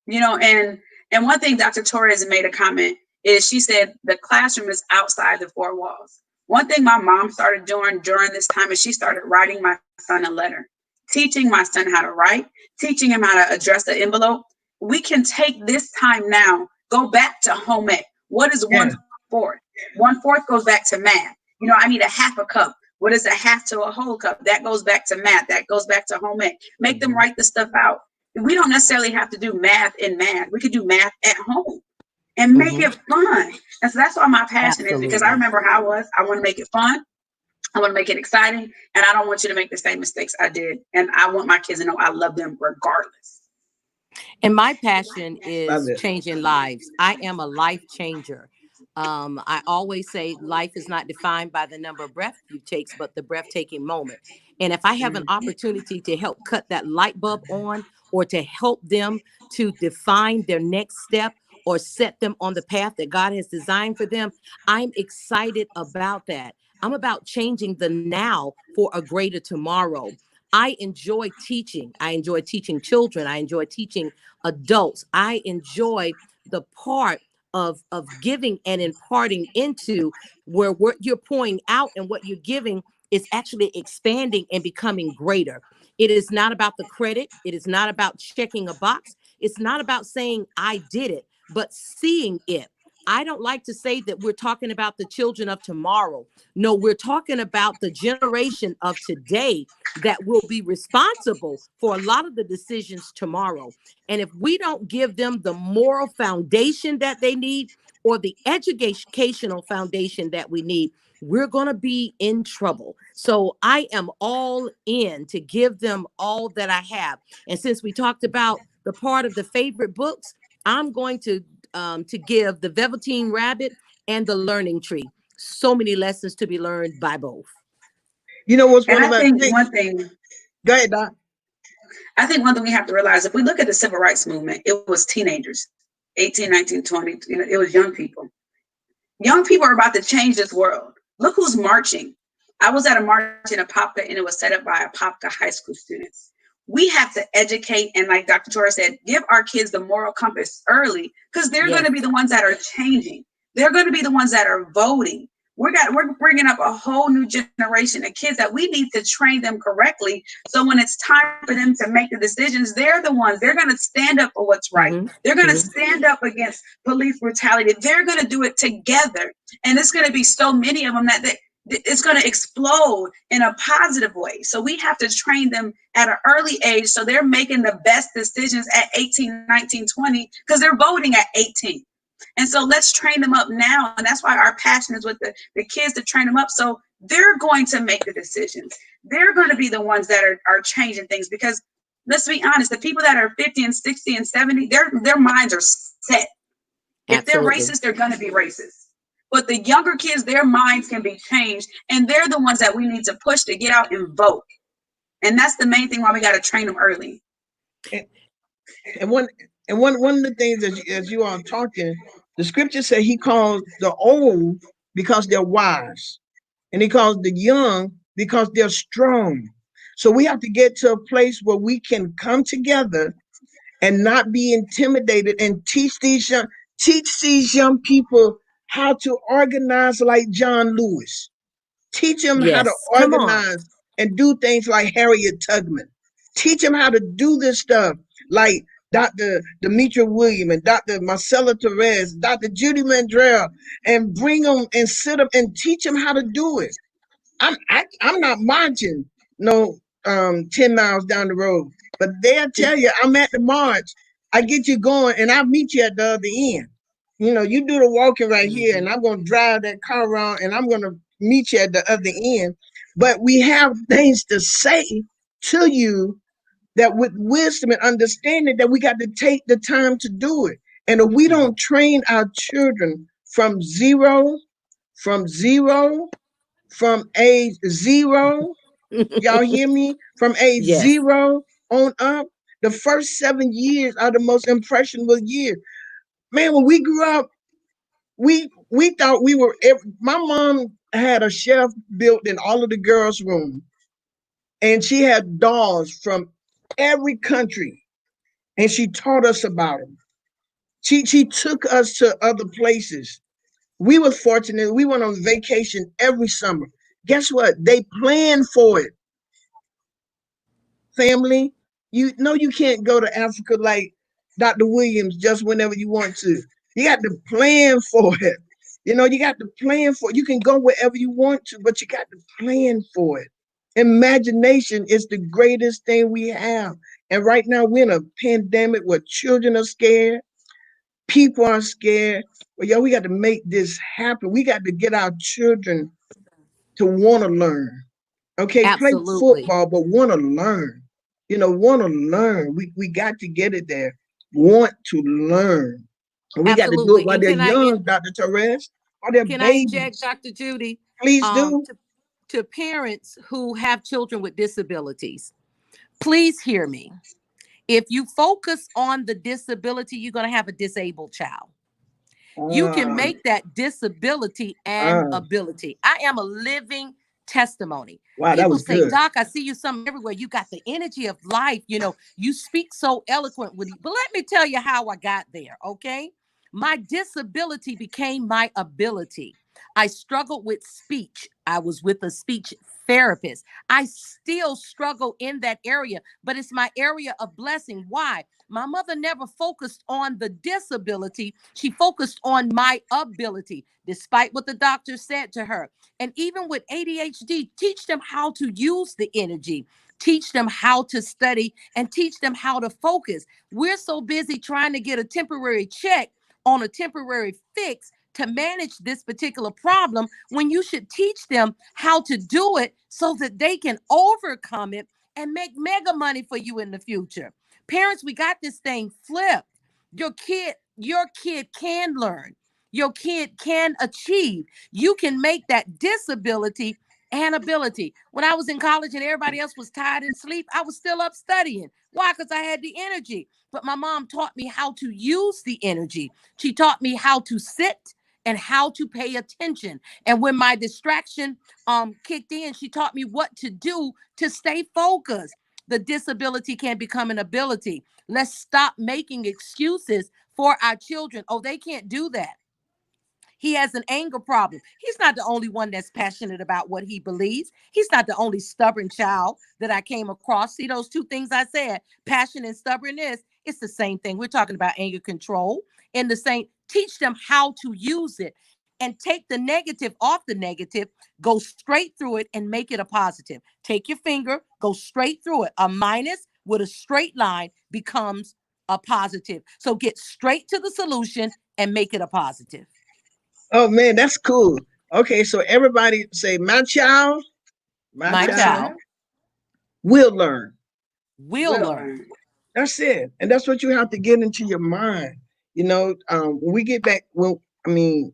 And one thing Dr. Torres made a comment is she said the classroom is outside the 4 walls. One thing my mom started doing during this time is she started writing my son a letter, teaching my son how to write, teaching him how to address the envelope. We can take this time now, go back to home ec. What is 1/4? 1/4 goes back to math. I need a half a cup. What is a half to a whole cup? That goes back to math. That goes back to home ec. Make them write the stuff out. We don't necessarily have to do math in math. We could do math at home and make it fun. And so that's why my passion is, because I remember how I was. I want to make it fun. I want to make it exciting. And I don't want you to make the same mistakes I did. And I want my kids to know I love them regardless. And my passion is changing lives. I am a life changer. I always say life is not defined by the number of breath you take, but the breathtaking moment. And if I have an opportunity to help cut that light bulb on, or to help them to define their next step, or set them on the path that God has designed for them, I'm excited about that. I'm about changing the now for a greater tomorrow. I enjoy teaching. I enjoy teaching children. I enjoy teaching adults. I enjoy the part of giving and imparting into where what you're pouring out and what you're giving is actually expanding and becoming greater. It is not about the credit. It is not about checking a box. It's not about saying I did it, but seeing it. I don't like to say that we're talking about the children of tomorrow. No, we're talking about the generation of today that will be responsible for a lot of the decisions tomorrow. And if we don't give them the moral foundation that they need, or the educational foundation that we need, we're going to be in trouble. So I am all in to give them all that I have. And since we talked about the part of the favorite books, I'm going to give the Velveteen Rabbit and the Learning Tree. So many lessons to be learned by both. What's one of my things? One thing. Go ahead, Doc. I think one thing we have to realize, if we look at the civil rights movement, it was teenagers, 18, 19, 20. It was young people. Young people are about to change this world. Look who's marching. I was at a march in Apopka, and it was set up by Apopka high school students. we have to educate, and like Dr. Torres said, give our kids the moral compass early, because they're going to be the ones that are changing. They're going to be the ones that are voting. We're bringing up a whole new generation of kids that we need to train them correctly. So when it's time for them to make the decisions, they're the ones, they're going to stand up for what's right. They're going to stand up against police brutality. They're going to do it together. And it's going to be so many of them that it's going to explode in a positive way. So we have to train them at an early age so they're making the best decisions at 18, 19, 20, because they're voting at 18. And so let's train them up now. And that's why our passion is with the kids, to train them up so they're going to make the decisions. They're going to be the ones that are changing things, because let's be honest, the people that are 50 and 60 and 70, their minds are set. If they're racist, they're going to be racist. But the younger kids, their minds can be changed, and they're the ones that we need to push to get out and vote. And that's the main thing why we got to train them early. And one of the things, as you are talking, the scripture says he calls the old because they're wise, and he calls the young because they're strong. So we have to get to a place where we can come together and not be intimidated, and teach these young people how to organize like John Lewis. Teach them how to organize and do things like Harriet Tubman. Teach them how to do this stuff like Dr. Demetria Williams and Dr. Marcella Therese, Dr. Judy Mandrell, and bring them and sit them and teach them how to do it. I'm not marching 10 miles down the road, but they'll tell you I'm at the march. I get you going, and I'll meet you at the other end. You do the walking right here, and I'm going to drive that car around, and I'm going to meet you at the other end. But we have things to say to you that with wisdom and understanding that we got to take the time to do it. And if we don't train our children from age zero, y'all hear me? From age zero on up, the first 7 years are the most impressionable years. Man, when we grew up, we thought we were. My mom had a shelf built in all of the girls' room, and she had dolls from every country, and she taught us about them. She took us to other places. We were fortunate. We went on vacation every summer. Guess what? They planned for it. Family, you know you can't go to Africa like Dr. Williams just whenever you want to. You got to plan for it. You got to plan for it. You can go wherever you want to, but you got to plan for it. Imagination is the greatest thing we have. And right now we're in a pandemic where children are scared. People are scared. Well, we got to make this happen. We got to get our children to want to learn. Okay, play football, but want to learn. Want to learn. We got to get it there. Want to learn. And we got to do it while they're young, Dr. Torres. While they're Can babies. I inject, Dr. Judy? Please do. To parents who have children with disabilities, please hear me. If you focus on the disability, you're going to have a disabled child. You can make that disability an ability. I am a living testimony. Wow, people that was say, good. Doc, I see you something everywhere. You got the energy of life. You speak so eloquently. But let me tell you how I got there, okay? My disability became my ability. I struggled with speech. I was with a speech therapist. I still struggle in that area, but it's my area of blessing. Why? My mother never focused on the disability. She focused on my ability, despite what the doctor said to her. And even with ADHD, teach them how to use the energy, teach them how to study, and teach them how to focus. We're so busy trying to get a temporary check on a temporary fix to manage this particular problem, when you should teach them how to do it so that they can overcome it and make mega money for you in the future. Parents, we got this thing flipped. Your kid can learn. Your kid can achieve. You can make that disability an ability. When I was in college and everybody else was tired and asleep, I was still up studying. Why? Because I had the energy. But my mom taught me how to use the energy. She taught me how to sit and how to pay attention. And when my distraction kicked in, she taught me what to do to stay focused. the disability can become an ability. Let's stop making excuses for our children. Oh, they can't do that. He has an anger problem. He's not the only one that's passionate about what he believes. He's not the only stubborn child that I came across. See those two things I said, passion and stubbornness? It's the same thing. We're talking about anger control. And the same, teach them how to use it and take the negative off the negative, go straight through it and make it a positive. Take your finger, go straight through it. A minus with a straight line becomes a positive. So get straight to the solution and make it a positive. Oh man, that's cool. Okay, so everybody say, my My My child child child will learn. will will learn. learn. That's it. And that's what you have to get into your mind. When we get back, well, I mean,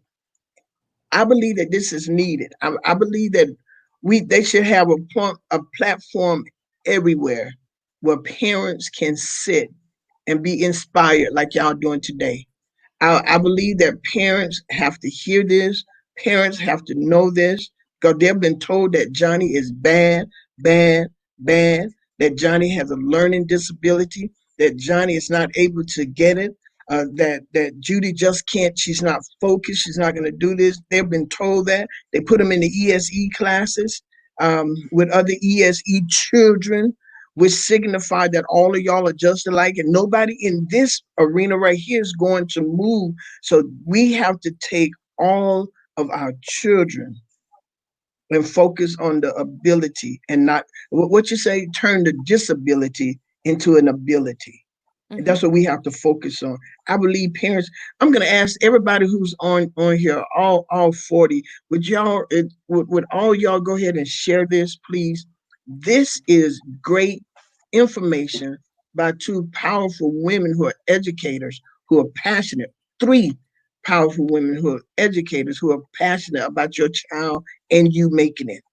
I believe that this is needed. I believe that they should have a platform everywhere where parents can sit and be inspired like y'all doing today. I believe that parents have to hear this. Parents have to know this because they've been told that Johnny is bad, bad, bad, that Johnny has a learning disability, that Johnny is not able to get it, that Judy just can't, she's not focused, she's not going to do this. They've been told that. They put them in the ESE classes with other ESE children, which signify that all of y'all are just alike, and nobody in this arena right here is going to move. So we have to take all of our children and focus on the ability and not what you say, turn the disability into an ability. And Mhm. that's what we have to focus on. I believe parents. I'm going to ask everybody who's on here, all 40. Would all y'all go ahead and share this, please? This is great information by two powerful women who are educators, who are passionate. Three powerful women who are educators, who are passionate about your child and you making it.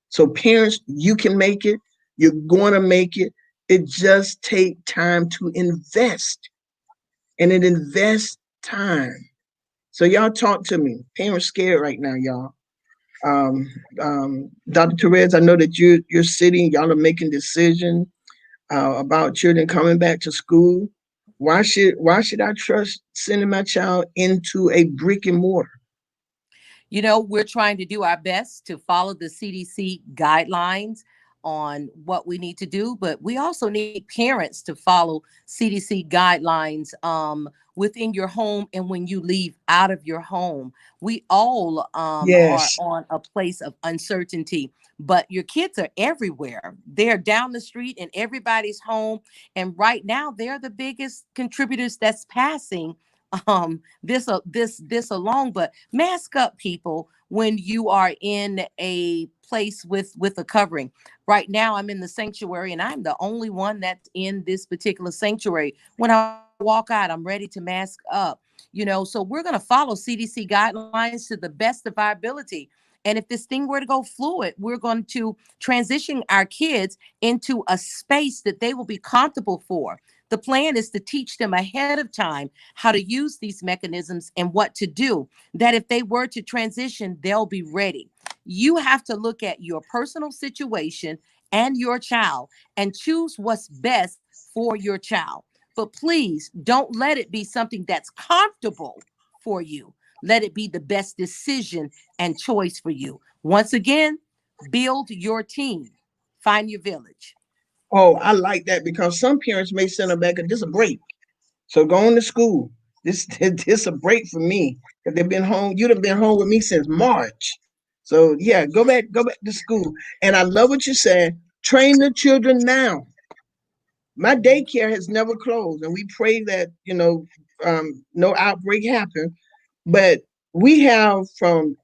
So parents, you can make it. You're going to make it. It just take time to invest, and it invests time. So y'all talk to me. Parents scared right now, y'all. Um, Dr. Therese, I know that you're sitting. Y'all are making decisions about children coming back to school. Why should I trust sending my child into a brick and mortar? You know, we're trying to do our best to follow the CDC guidelines on what we need to do, but we also need parents to follow CDC guidelines within your home and when you leave out of your home. We all are Yes. on a place of uncertainty, but your kids are everywhere. They're down the street in everybody's home. And right now, they're the biggest contributors that's passing this along. But mask up, people, when you are in a place with a covering. Right now I'm in the sanctuary and I'm the only one that's in this particular sanctuary. When I walk out, I'm ready to mask up. So we're going to follow CDC guidelines to the best of our ability. And if this thing were to go fluid, we're going to transition our kids into a space that they will be comfortable for. The plan is to teach them ahead of time how to use these mechanisms and what to do, that if they were to transition, they'll be ready. You have to look at your personal situation and your child and choose what's best for your child. But please don't let it be something that's comfortable for you. Let it be the best decision and choice for you. Once again, build your team, find your village. Oh, I like that because some parents may send them back and just a break. So going to school, this a break for me because they've been home. You'd have been home with me since March. So yeah, go back to school. And I love what you said. Train the children now. My daycare has never closed, and we pray that no outbreak happen. But we have from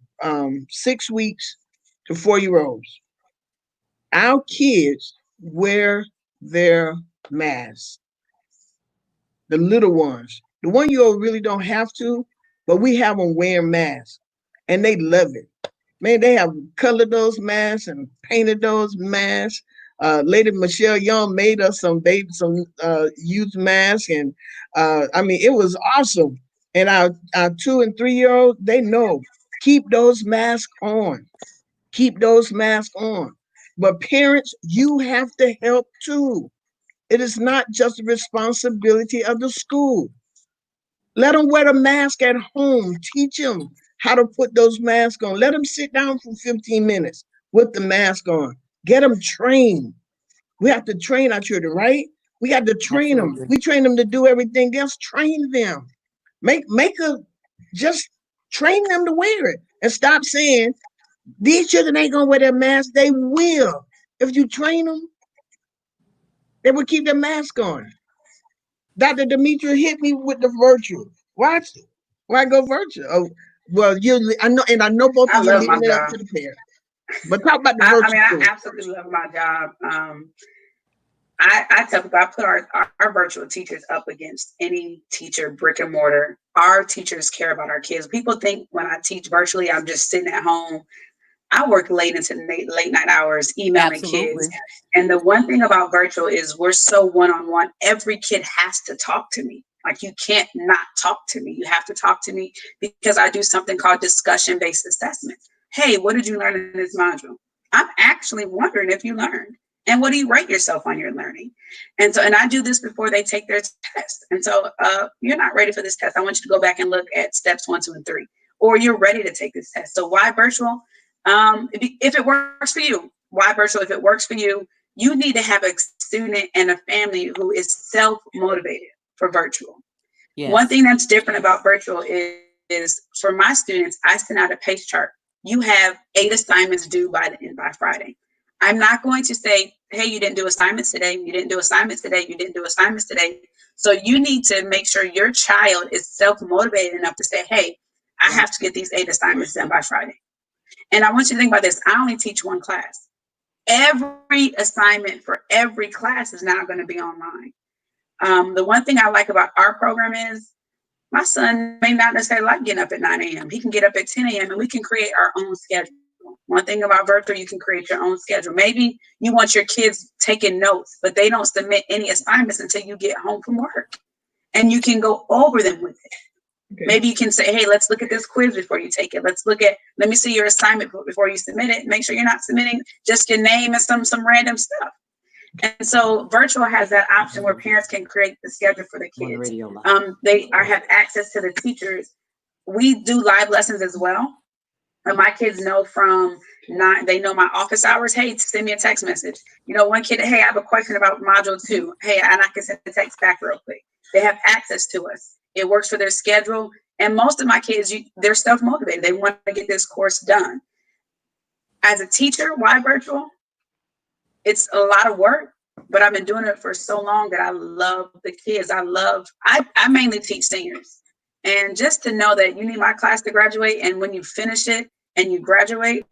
6 weeks to 4 year olds. Our kids wear their masks, the little ones. The 1 year old really don't have to, but we have them wearing masks and they love it. Man, they have colored those masks and painted those masks. Lady Michelle Young made us some youth masks, and I mean it was awesome. And our 2 and 3 year old, they know keep those masks on, keep those masks on. But parents, you have to help too. It is not just the responsibility of the school. Let them wear the mask at home. Teach them how to put those masks on. Let them sit down for 15 minutes with the mask on. Get them trained. We have to train our children, right? We got to train them. Absolutely. We train them to do everything else. Train them. Make a just train them to wear it and stop saying these children ain't gonna wear their mask. They will. If you train them, they will keep their mask on. Dr. Demetria hit me with the virtual. Watch it. Why go virtual? Oh, well, I know, and I know both of I you love my leaving it up job. to the parents. But talk about the I mean, virtual I school. absolutely love my job. I tell people I put our virtual teachers up against any teacher, brick and mortar. Our teachers care about our kids. People think when I teach virtually, I'm just sitting at home. I work late into the late night hours emailing kids. Absolutely. And the one thing about virtual is we're so one-on-one. Every kid has to talk to me. Like you can't not talk to me. You have to talk to me because I do something called discussion-based assessment. Hey, what did you learn in this module? I'm actually wondering if you learned. And what do you rate yourself on your learning? And so, and I do this before they take their test. And so you're not ready for this test. I want you to go back and look at steps 1, 2, and 3. Or you're ready to take this test. So why virtual? If it works for you, why virtual? If it works for you, you need to have a student and a family who is self-motivated for virtual. One Yes. thing that's different about virtual is for my students, I send out a pace chart. You have 8 assignments due by Friday. I'm not going to say, hey, you didn't do assignments today. You didn't do assignments today. You didn't do assignments today. So you need to make sure your child is self-motivated enough to say, hey, I have to get these 8 assignments done by Friday. And I want you to think about this. I only teach one class. Every assignment for every class is now going to be online. The one thing I like about our program is my son may not necessarily like getting up at 9 a.m. He can get up at 10 a.m. and we can create our own schedule. One thing about virtual, you can create your own schedule. Maybe you want your kids taking notes, but they don't submit any assignments until you get home from work. And you can go over them with it. Okay. Maybe you can say, hey, let's look at this quiz before you take it. Let me see your assignment before you submit it. Make sure you're not submitting just your name and some random stuff. And so virtual has that option where parents can create the schedule for the kids. They have access to the teachers. We do live lessons as well. And my kids know from 9, they know my office hours. Hey, send me a text message. You know, one kid, hey, I have a question about module 2. Hey, and I can send a text back real quick. They have access to us. It works for their schedule. And most of my kids, they're self-motivated. They want to get this course done. As a teacher, why virtual? It's a lot of work, but I've been doing it for so long that I love the kids. I mainly teach seniors. And just to know that you need my class to graduate, and when you finish it and you graduate,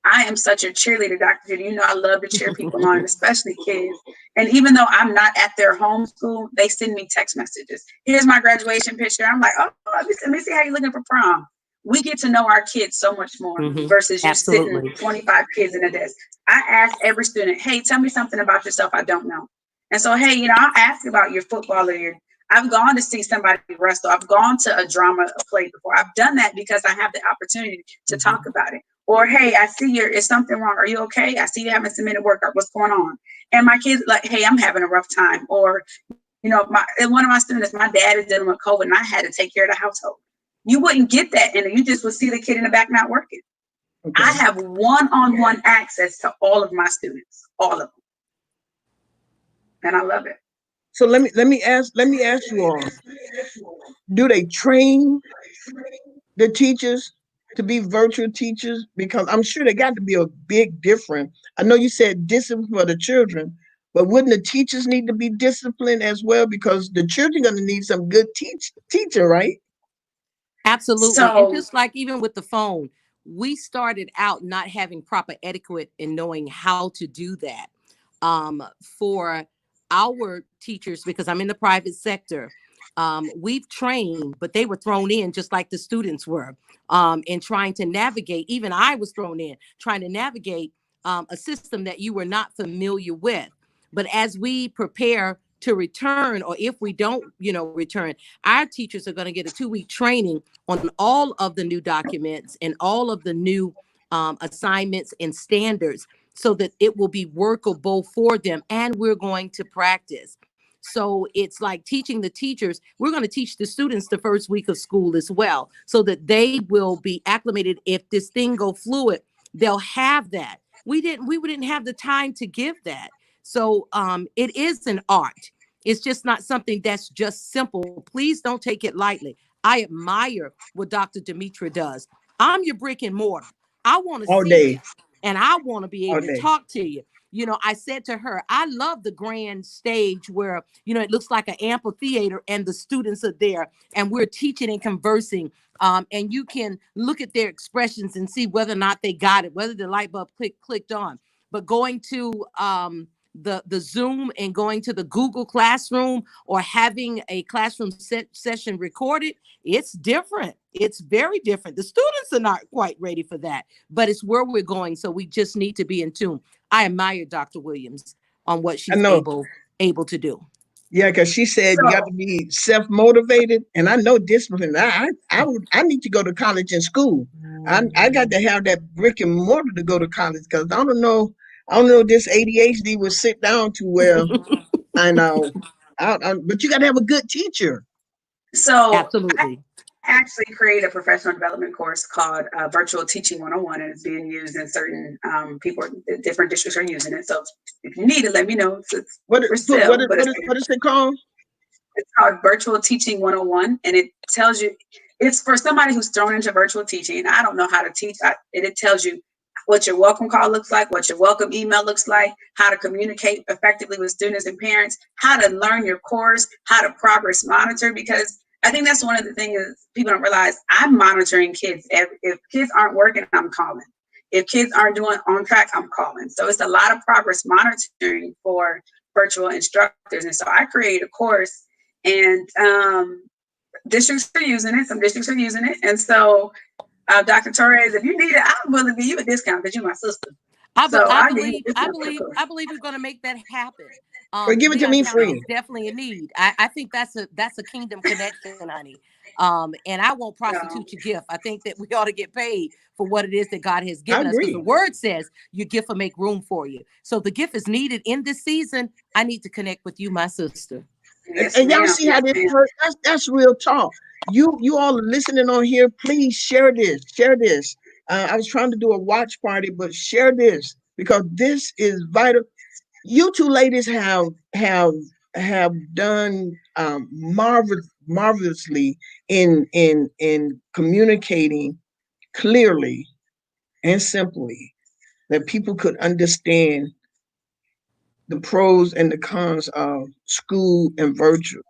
I am such a cheerleader, Dr. Judy. You know, I love to cheer people on, especially kids. And even though I'm not at their home school, they send me text messages. Here's my graduation picture. I'm like, oh, let me see how you're looking for prom. We get to know our kids so much more versus you Absolutely. sitting 25 kids in a desk. I ask every student, hey, tell me something about yourself I don't know. And so, hey, you know, I'll ask about your football or I've gone to see somebody wrestle. I've gone to a drama play before. I've done that because I have the opportunity to talk about it. Or, hey, I see is something wrong? Are you okay? I see you haven't submitted work. What's going on? And my kids like, hey, I'm having a rough time. Or, you know, one of my students, my dad is dealing with COVID and I had to take care of the household. You wouldn't get that. And you just would see the kid in the back not working. Okay. I have one-on-one access to all of my students, all of them. And I love it. So let me ask you all, do they train the teachers to be virtual teachers? Because I'm sure they got to be a big difference. I know you said discipline for the children, but wouldn't the teachers need to be disciplined as well? Because the children are going to need some good teacher, right? Absolutely. And just like even with the phone, we started out not having proper etiquette and knowing how to do that. For our teachers, because I'm in the private sector, we've trained, but they were thrown in just like the students were, in trying to navigate. Even I was thrown in trying to navigate a system that you were not familiar with. But as we prepare to return, or if we don't, return, our teachers are going to get a 2-week training on all of the new documents and all of the new assignments and standards. so that it will be workable for them, and we're going to practice. So it's like teaching the teachers. We're going to teach the students the first week of school as well, so that they will be acclimated. If this thing go fluid, they'll have that. We didn't have the time to give that. So it is an art. It's just not something that's just simple. Please don't take it lightly. I admire what Dr. Demetra does. I'm your brick and mortar. I want to all see you, day, and I want to be all able to day. talk to you. I said to her, I love the grand stage where, it looks like an amphitheater and the students are there and we're teaching and conversing. And you can look at their expressions and see whether or not they got it, whether the light bulb clicked on. But going to the Zoom and going to the Google Classroom or having a classroom session recorded, it's different. It's very different. The students are not quite ready for that, but it's where we're going. So we just need to be in tune. I admire Dr. Williams on what I she's know. able to do. Yeah, because she said you got So, to be self-motivated, and I know discipline. I need to go to college and school. I got to have that brick and mortar to go to college because I don't know this ADHD will sit down too well. I know, but you got to have a good teacher. so I Absolutely. actually created a professional development course called Virtual Teaching 101, and it's being used in certain people, different districts are using it. So if you need it, let me know. It's What for what sale, but what is it called? it's called Virtual Teaching 101, and it tells you, it's for somebody who's thrown into virtual teaching. I don't know how to teach. It tells you what your welcome call looks like, what your welcome email looks like, how to communicate effectively with students and parents, how to learn your course, how to progress monitor. Because I think that's one of the things people don't realize. I'm monitoring kids. If kids aren't working, I'm calling. If kids aren't doing on track, I'm calling. So it's a lot of progress monitoring for virtual instructors. And so I created a course, and districts are using it. Some districts are using it. And so, Dr. Torres, if you need it, I'm willing to give you a discount because you're my sister. So I I'll give you believe, a I discount for the believe, course. I believe we're going to make that happen. Or give it to Leon me County is free. definitely in need. I think that's a kingdom connection, honey. And I won't So, prostitute your gift. I think that we ought to get paid for what it is that God has I given us, because the agree. word says your gift will make room for you. So the gift is needed in this season. I need to connect with you, my sister. yes, And y'all ma'am. see how Yes, this ma'am. hurt? That's real talk. You all are listening on here. Please share this. Share this. I was trying to do a watch party, but share this because this is vital. You two ladies have done marvelously in communicating clearly and simply that people could understand the pros and the cons of school and virtual.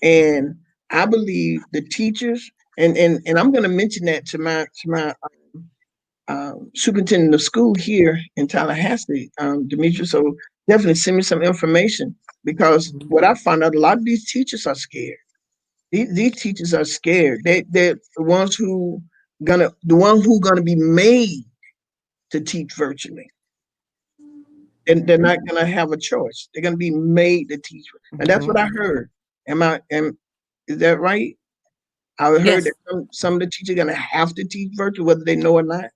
And I believe the teachers, and I'm going to mention that to my superintendent of school here in Tallahassee, Demetra. So definitely send me some information because what I found out, a lot of these teachers are scared. These teachers are scared. They're the ones who gonna be made to teach virtually, and they're not gonna have a choice. They're gonna be made to teach, and that's what I Mhm. heard. Am is that right? I heard that Yes. some of the teachers are gonna have to teach virtual, whether they know or not.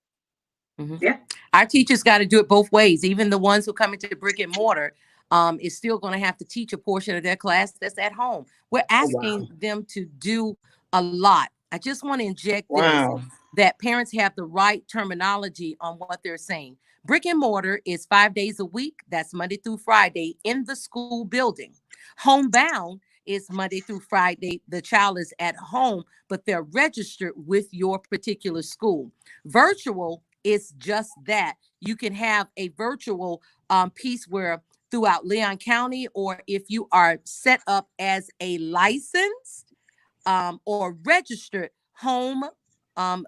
Mhm. Yeah. Our teachers got to do it both ways. Even the ones who come into brick and mortar is still going to have to teach a portion of their class that's at home. We're Oh wow, asking them to do a lot. I just want to inject this, wow. that parents have the right terminology on what they're saying. Brick and mortar is 5 days a week. That's Monday through Friday in the school building. Homebound is Monday through Friday. The child is at home, but they're registered with your particular school. Virtual is just that. You can have a virtual piece where throughout Leon County, or if you are set up as a licensed or registered home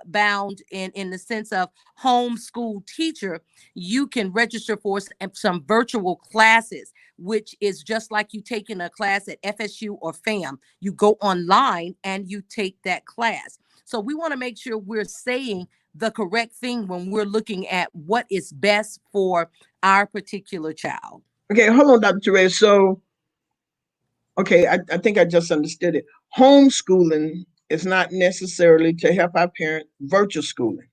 bound in the sense of homeschool teacher, you can register for some virtual classes, which is just like you taking a class at FSU or FAM. You go online and you take that class. So we want to make sure we're saying the correct thing when we're looking at what is best for our particular child. Okay, hold on, Dr. Therese. So, okay, I think I just understood it. Homeschooling is not necessarily to help our parents. Virtual schooling.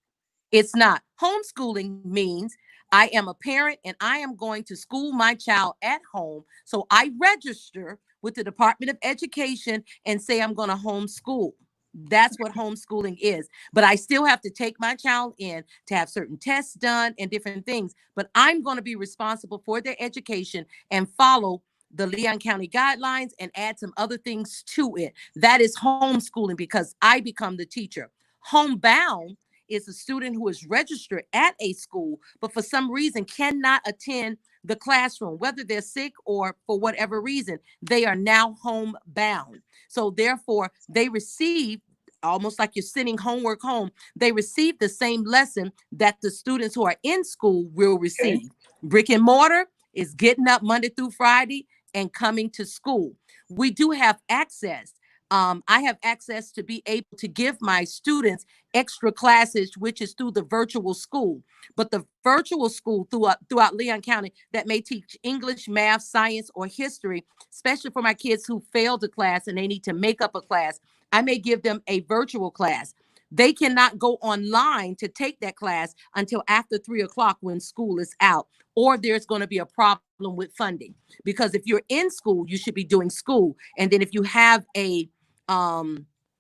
It's not. Homeschooling means I am a parent and I am going to school my child at home. So I register with the Department of Education and say I'm going to homeschool. That's what homeschooling is. But I still have to take my child in to have certain tests done and different things. But I'm going to be responsible for their education and follow the Leon County guidelines and add some other things to it. That is homeschooling because I become the teacher. Homebound is a student who is registered at a school, but for some reason cannot attend the classroom, whether they're sick or for whatever reason, they are now homebound. So therefore, they receive, almost like you're sending homework home, they receive the same lesson that the students who are in school will receive. Okay. Brick and mortar is getting up Monday through Friday and coming to school. We do have access. I have access to be able to give my students extra classes, which is through the virtual school. But the virtual school throughout Leon County that may teach English, math, science, or history, especially for my kids who failed a class and they need to make up a class, I may give them a virtual class. They cannot go online to take that class until after 3 o'clock when school is out, or there's going to be a problem with funding. Because if you're in school, you should be doing school. And then if you have a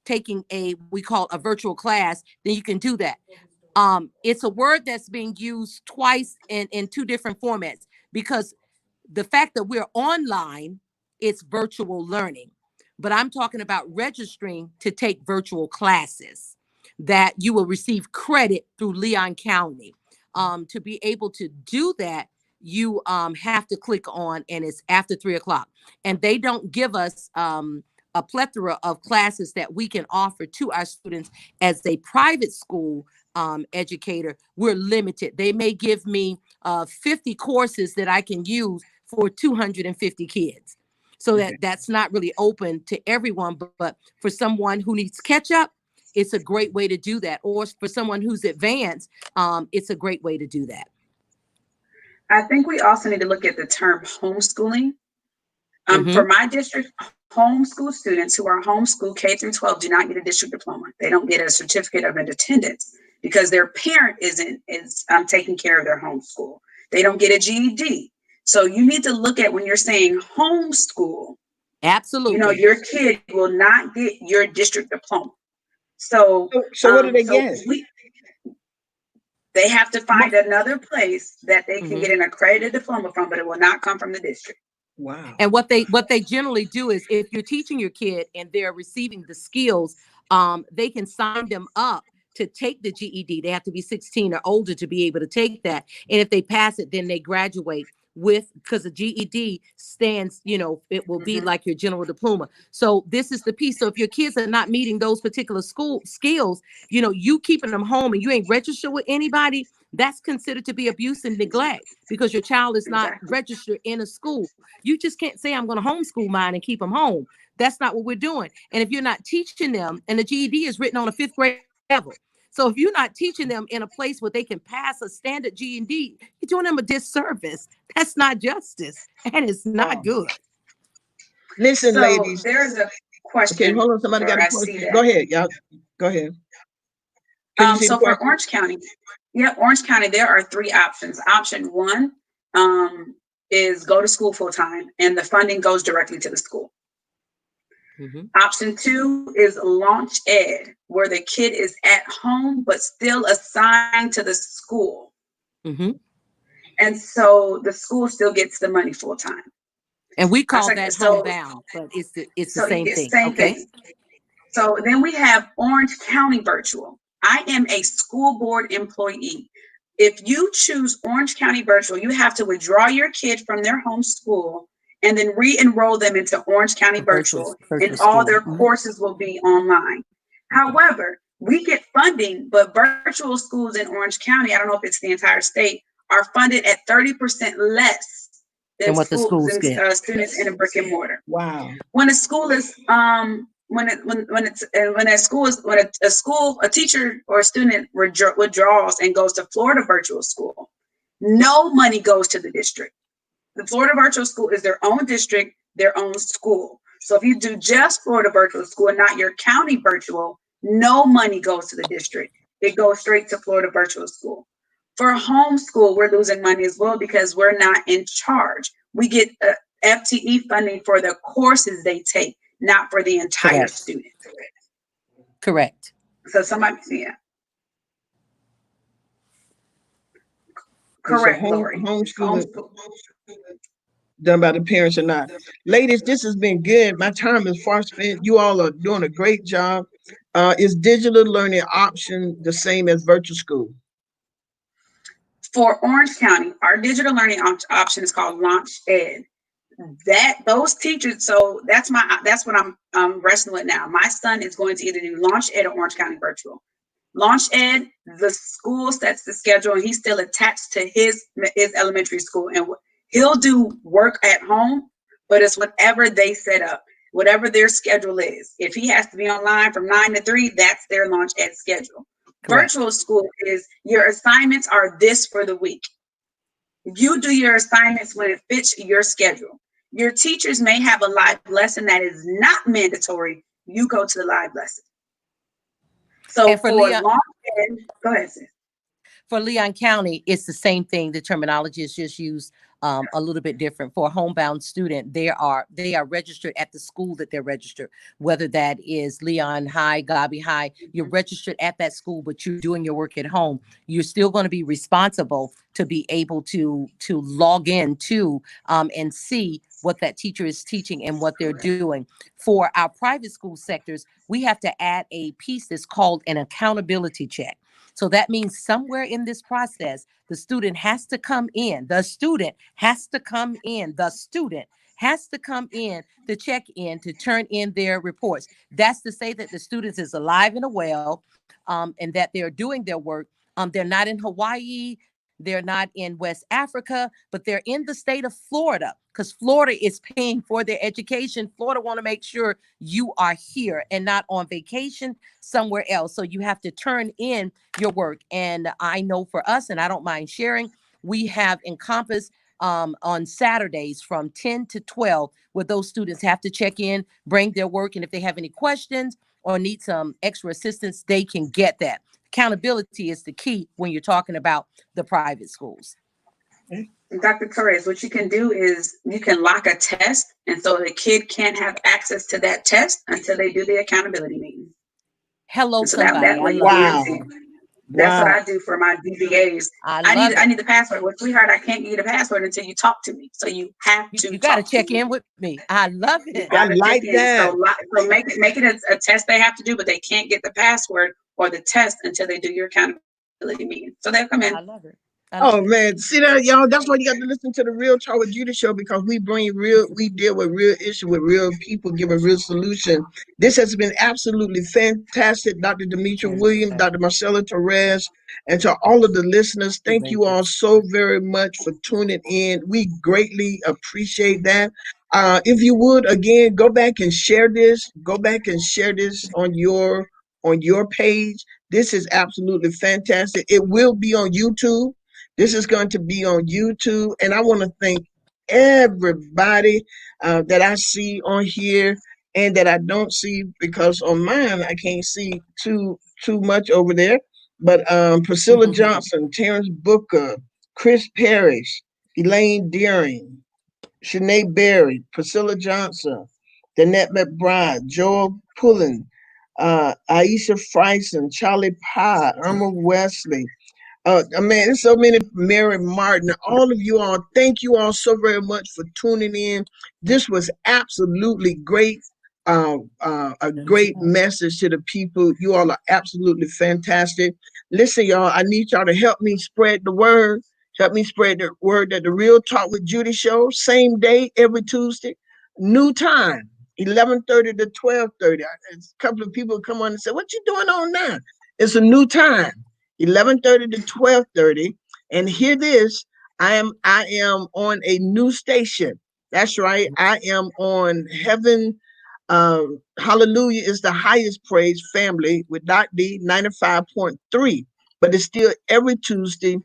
taking we call a virtual class, then you can do that. It's a word that's being used twice in two different formats, because the fact that we're online, it's virtual learning. But I'm talking about registering to take virtual classes that you will receive credit through Leon County. To be able to do that, you have to click on, and it's after 3 o'clock. And they don't give us a plethora of classes that we can offer to our students as a private school educator. We're limited. They may give me 50 courses that I can use for 250 kids. So that's not really open to everyone, but for someone who needs catch up, it's a great way to do that. Or for someone who's advanced, it's a great way to do that. I think we also need to look at the term homeschooling. For my district, homeschool students who are homeschooled K through 12 do not get a district diploma. They don't get a certificate of attendance because their parent is taking care of their homeschool. They don't get a GED. So you need to look at, when you're saying homeschool, absolutely, your kid will not get your district diploma. So what do they get? They have to find another place that they can get an accredited diploma from, but it will not come from the district. Wow. And what they generally do is, if you're teaching your kid and they're receiving the skills, they can sign them up to take the GED. They have to be 16 or older to be able to take that. And if they pass it, then they graduate because the GED stands, it will be like your general diploma. So this is the piece. So if your kids are not meeting those particular school skills, you keeping them home and you ain't registered with anybody, that's considered to be abuse and neglect, because your child is not registered in a school. You just can't say, I'm going to homeschool mine and keep them home. That's not what we're doing. And if you're not teaching them, and the GED is written on a 5th grade level. So if you're not teaching them in a place where they can pass a standard GED, you're doing them a disservice. That's not justice, and it's not good. Listen, ladies. There's a question. Okay, hold on. Somebody got a question. Go ahead, y'all. Go ahead. So for Orange County, Orange County, there are 3 options. Option 1 is go to school full time, and the funding goes directly to the school. Option 2 is launch ed, where the kid is at home but still assigned to the school. And so the school still gets the money full time. And we call that homebound, but it's the same thing. Thing. So then we have Orange County virtual. I am a school board employee. If you choose Orange County virtual, you have to withdraw your kid from their home school and then re-enroll them into Orange County virtual, and all their courses will be online. However, we get funding, but virtual schools in Orange County, I don't know if it's the entire state, are funded at 30% less than what the schools get. Students in a brick and mortar. Wow. When a school is a teacher or a student withdraws and goes to Florida virtual school, no money goes to the district. The Florida virtual school is their own district, their own school. So if you do just Florida virtual school and not your county virtual, no money goes to the district. it goes straight to Florida Virtual School. For homeschool, we're losing money as well because we're not in charge. We get FTE funding for the courses they take, not for the entire Correct. student. Correct. So somebody, yeah, And so correct, Lori. homeschooling Homeschool. done by the parents or not. Ladies, this has been good. My time is far spent. You all are doing a great job. Is digital learning option the same as virtual school? For Orange County, our digital learning option is called Launch Ed. That those teachers, so that's what I'm wrestling with now. My son is going to either do Launch Ed or Orange County Virtual. Launch Ed, the school sets the schedule, and he's still attached to his elementary school, and he'll do work at home, but it's whatever they set up, whatever their schedule is. If he has to be online from 9 to 3, that's their Launch Ed schedule. Correct. Virtual school is your assignments are this for the week. You do your assignments when it fits your schedule. Your teachers may have a live lesson that is not mandatory. You go to the live lesson. So And for Leon, Launch Ed, go ahead, sis. For Leon County, it's the same thing. The terminology is just used a little bit different. For a homebound student, they are registered at the school that they're registered, whether that is Leon High, Gabi High. You're registered at that school, but you're doing your work at home. You're still going to be responsible to be able to log in to and see what that teacher is teaching and what they're doing. For our private school sectors, we have to add a piece that's called an accountability check. So that means somewhere in this process, the student has to come in. The student has to come in. The student has to come in to check in, to turn in their reports. That's to say that the students is alive and well, and that they're doing their work. They're not in Hawaii. They're not in West Africa, but they're in the state of Florida, because Florida is paying for their education. Florida want to make sure you are here and not on vacation somewhere else. So you have to turn in your work. And I know for us, and I don't mind sharing, we have Encompass on Saturdays from 10 to 12, where those students have to check in, bring their work, and if they have any questions or need some extra assistance, they can get that. Accountability is the key when you're talking about the private schools. Dr. Torres, what you can do is you can lock a test, and so the kid can't have access to that test until they do the accountability meeting. Hello, so somebody. that way you guarantee. That's what I do for my DBAs. I need the password. Well, sweetheart, I can't give you the password until you talk to me. So you have to. You got to check in with me. I love it. I like that. So make it a test they have to do, but they can't get the password or the test until they do your accountability meeting. So they'll come in. I love it. Oh man, see that, y'all? That's why you got to listen to the Real Talk with Judy show, because we deal with real issue with real people, give a real solution. This has been absolutely fantastic, Dr. Demetria Williams, Dr. Marcella Torres, and to all of the listeners, thank you all so very much for tuning in. We greatly appreciate that. If you would again go back and share this, on your page. This is absolutely fantastic. It will be on YouTube. This is going to be on YouTube, and I want to thank everybody that I see on here and that I don't see, because on mine I can't see too much over there. But Priscilla Johnson, Terrence Booker, Chris Parrish, Elaine Deering, Shanae Berry, Priscilla Johnson, Danette McBride, Joel Pullen, Aisha Friesen, Charlie Pye, Irma Wesley. Man, there's so many. Mary Martin, all of you all, thank you all so very much for tuning in. This was absolutely great. A great message to the people. You all are absolutely fantastic. Listen, y'all, I need y'all to help me spread the word. Help me spread the word that the Real Talk with Judy show, same day, every Tuesday, new time, 11:30 to 12:30. A couple of people come on and say, "What you doing on now?" It's a new time. 11:30 to 12:30, and hear this, I am on a new station. That's right, I am on Heaven Hallelujah is the Highest Praise Family with Dot D 95.3, but it's still every Tuesday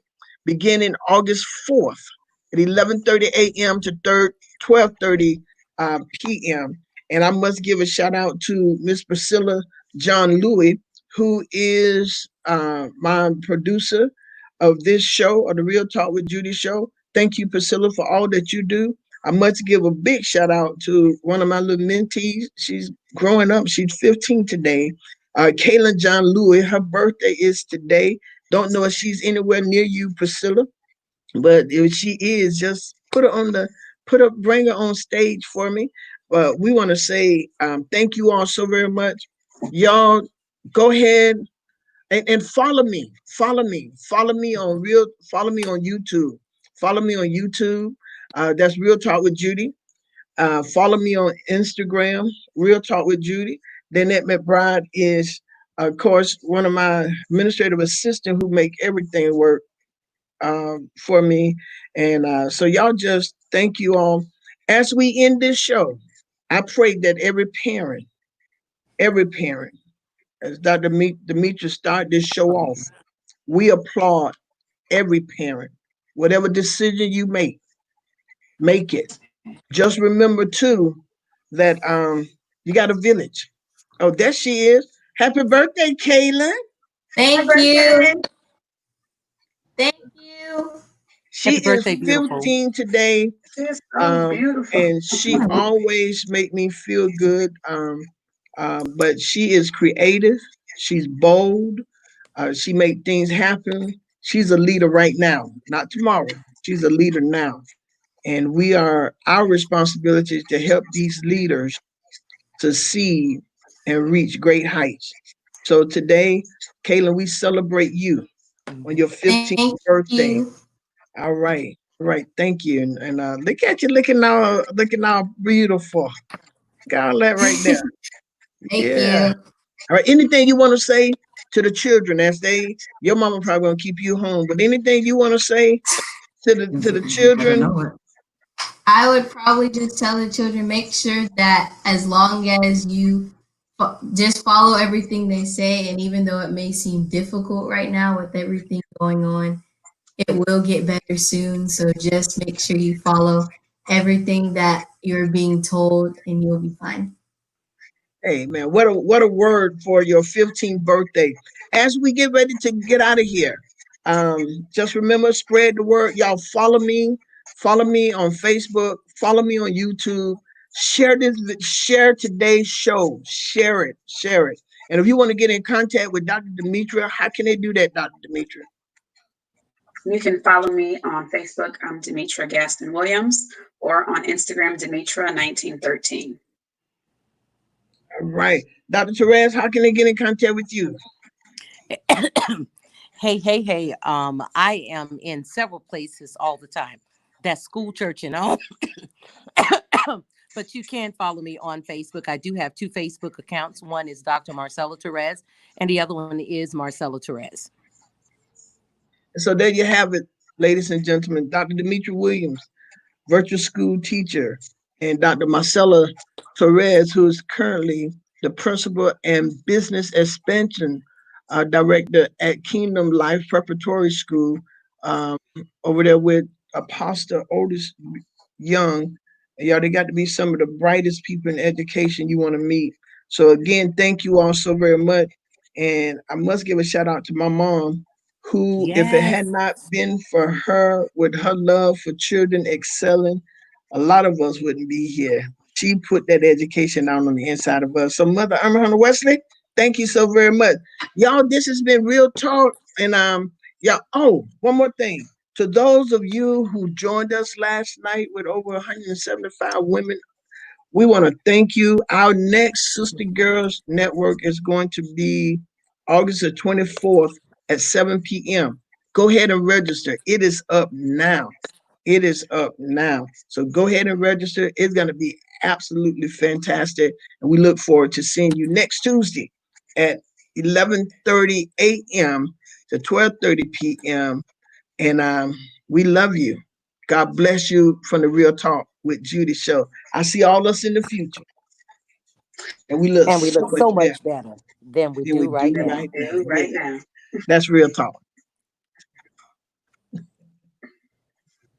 beginning August 4th at 11:30 a.m. to 12:30 p.m. And I must give a shout out to Miss Priscilla John Louis who is my producer of this show, or the Real Talk with Judy show. Thank you, Priscilla, for all that you do. I must give a big shout out to one of my little mentees. She's growing up. She's 15 today. Kaylin John Louis. Her birthday is today. Don't know if she's anywhere near you, Priscilla, but if she is, just bring her on stage for me. But we want to say thank you all so very much. Y'all go ahead and follow me. Follow me on YouTube. Follow me on YouTube. That's Real Talk with Judy. Follow me on Instagram, Real Talk with Judy. Danette McBride is, of course, one of my administrative assistant who make everything work for me. And so y'all just thank you all. As we end this show, I pray that every parent, as Dr. Demetra start this show off, we applaud every parent. Whatever decision you make it. Just remember too that you got a village. Oh, there she is. Happy birthday, Kaylin. Thank you. Thank you. She Happy birthday, is beautiful. 15 today. It's so beautiful. And she always make me feel good. But she is creative. She's bold. She make things happen. She's a leader right now, not tomorrow. She's a leader now. And our responsibility is to help these leaders succeed and reach great heights. So today, Kaylin, we celebrate you on your 15th Thank birthday. you. All right. All right. Thank you. And look at you looking all beautiful. Got all that right there. Thank Yeah. you. All right. Anything you want to say to the children your mama probably gonna keep you home, but anything you want to say to the children? I would probably just tell the children, make sure that as long as you just follow everything they say, and even though it may seem difficult right now with everything going on, it will get better soon. So just make sure you follow everything that you're being told, and you'll be fine. Hey man, what a word for your 15th birthday. As we get ready to get out of here, just remember, spread the word. Y'all follow me on Facebook, follow me on YouTube. Share today's show. Share it. And if you want to get in contact with Dr. Demetra, how can they do that, Dr. Demetra? You can follow me on Facebook. I'm Demetra Gaston Williams, or on Instagram, Demetra1913. All right. Dr. Therese, how can they get in contact with you? Hey. I am in several places all the time. That's school, church, and home. But you can follow me on Facebook. I do have two Facebook accounts. One is Dr. Marcella Therese, and the other one is Marcella Therese. So there you have it, ladies and gentlemen. Dr. Demetra Williams, virtual school teacher, and Dr. Marcella Torres, who is currently the principal and business expansion director at Kingdom Life Preparatory School, over there with Apostle Otis Young. Y'all, they got to be some of the brightest people in education you want to meet. So again, thank you all so very much. And I must give a shout out to my mom, who, if it had Yes. not been for her with her love for children excelling, a lot of us wouldn't be here. She put that education down on the inside of us. So Mother Irma Hunter Wesley, thank you so very much. Y'all, this has been Real Talk. And y'all, oh, one more thing. To those of you who joined us last night with over 175 women, we want to thank you. Our next Sister Girls Network is going to be August the 24th at 7 p.m. Go ahead and register. It is up now. It is up now. So go ahead and register. It's going to be absolutely fantastic. And we look forward to seeing you next Tuesday at 11:30 a.m. to 12:30 p.m. And we love you. God bless you from the Real Talk with Judy show. I see all us in the future. And we look And we so look much so better much better than we than we do right do now. right now. That's Real Talk.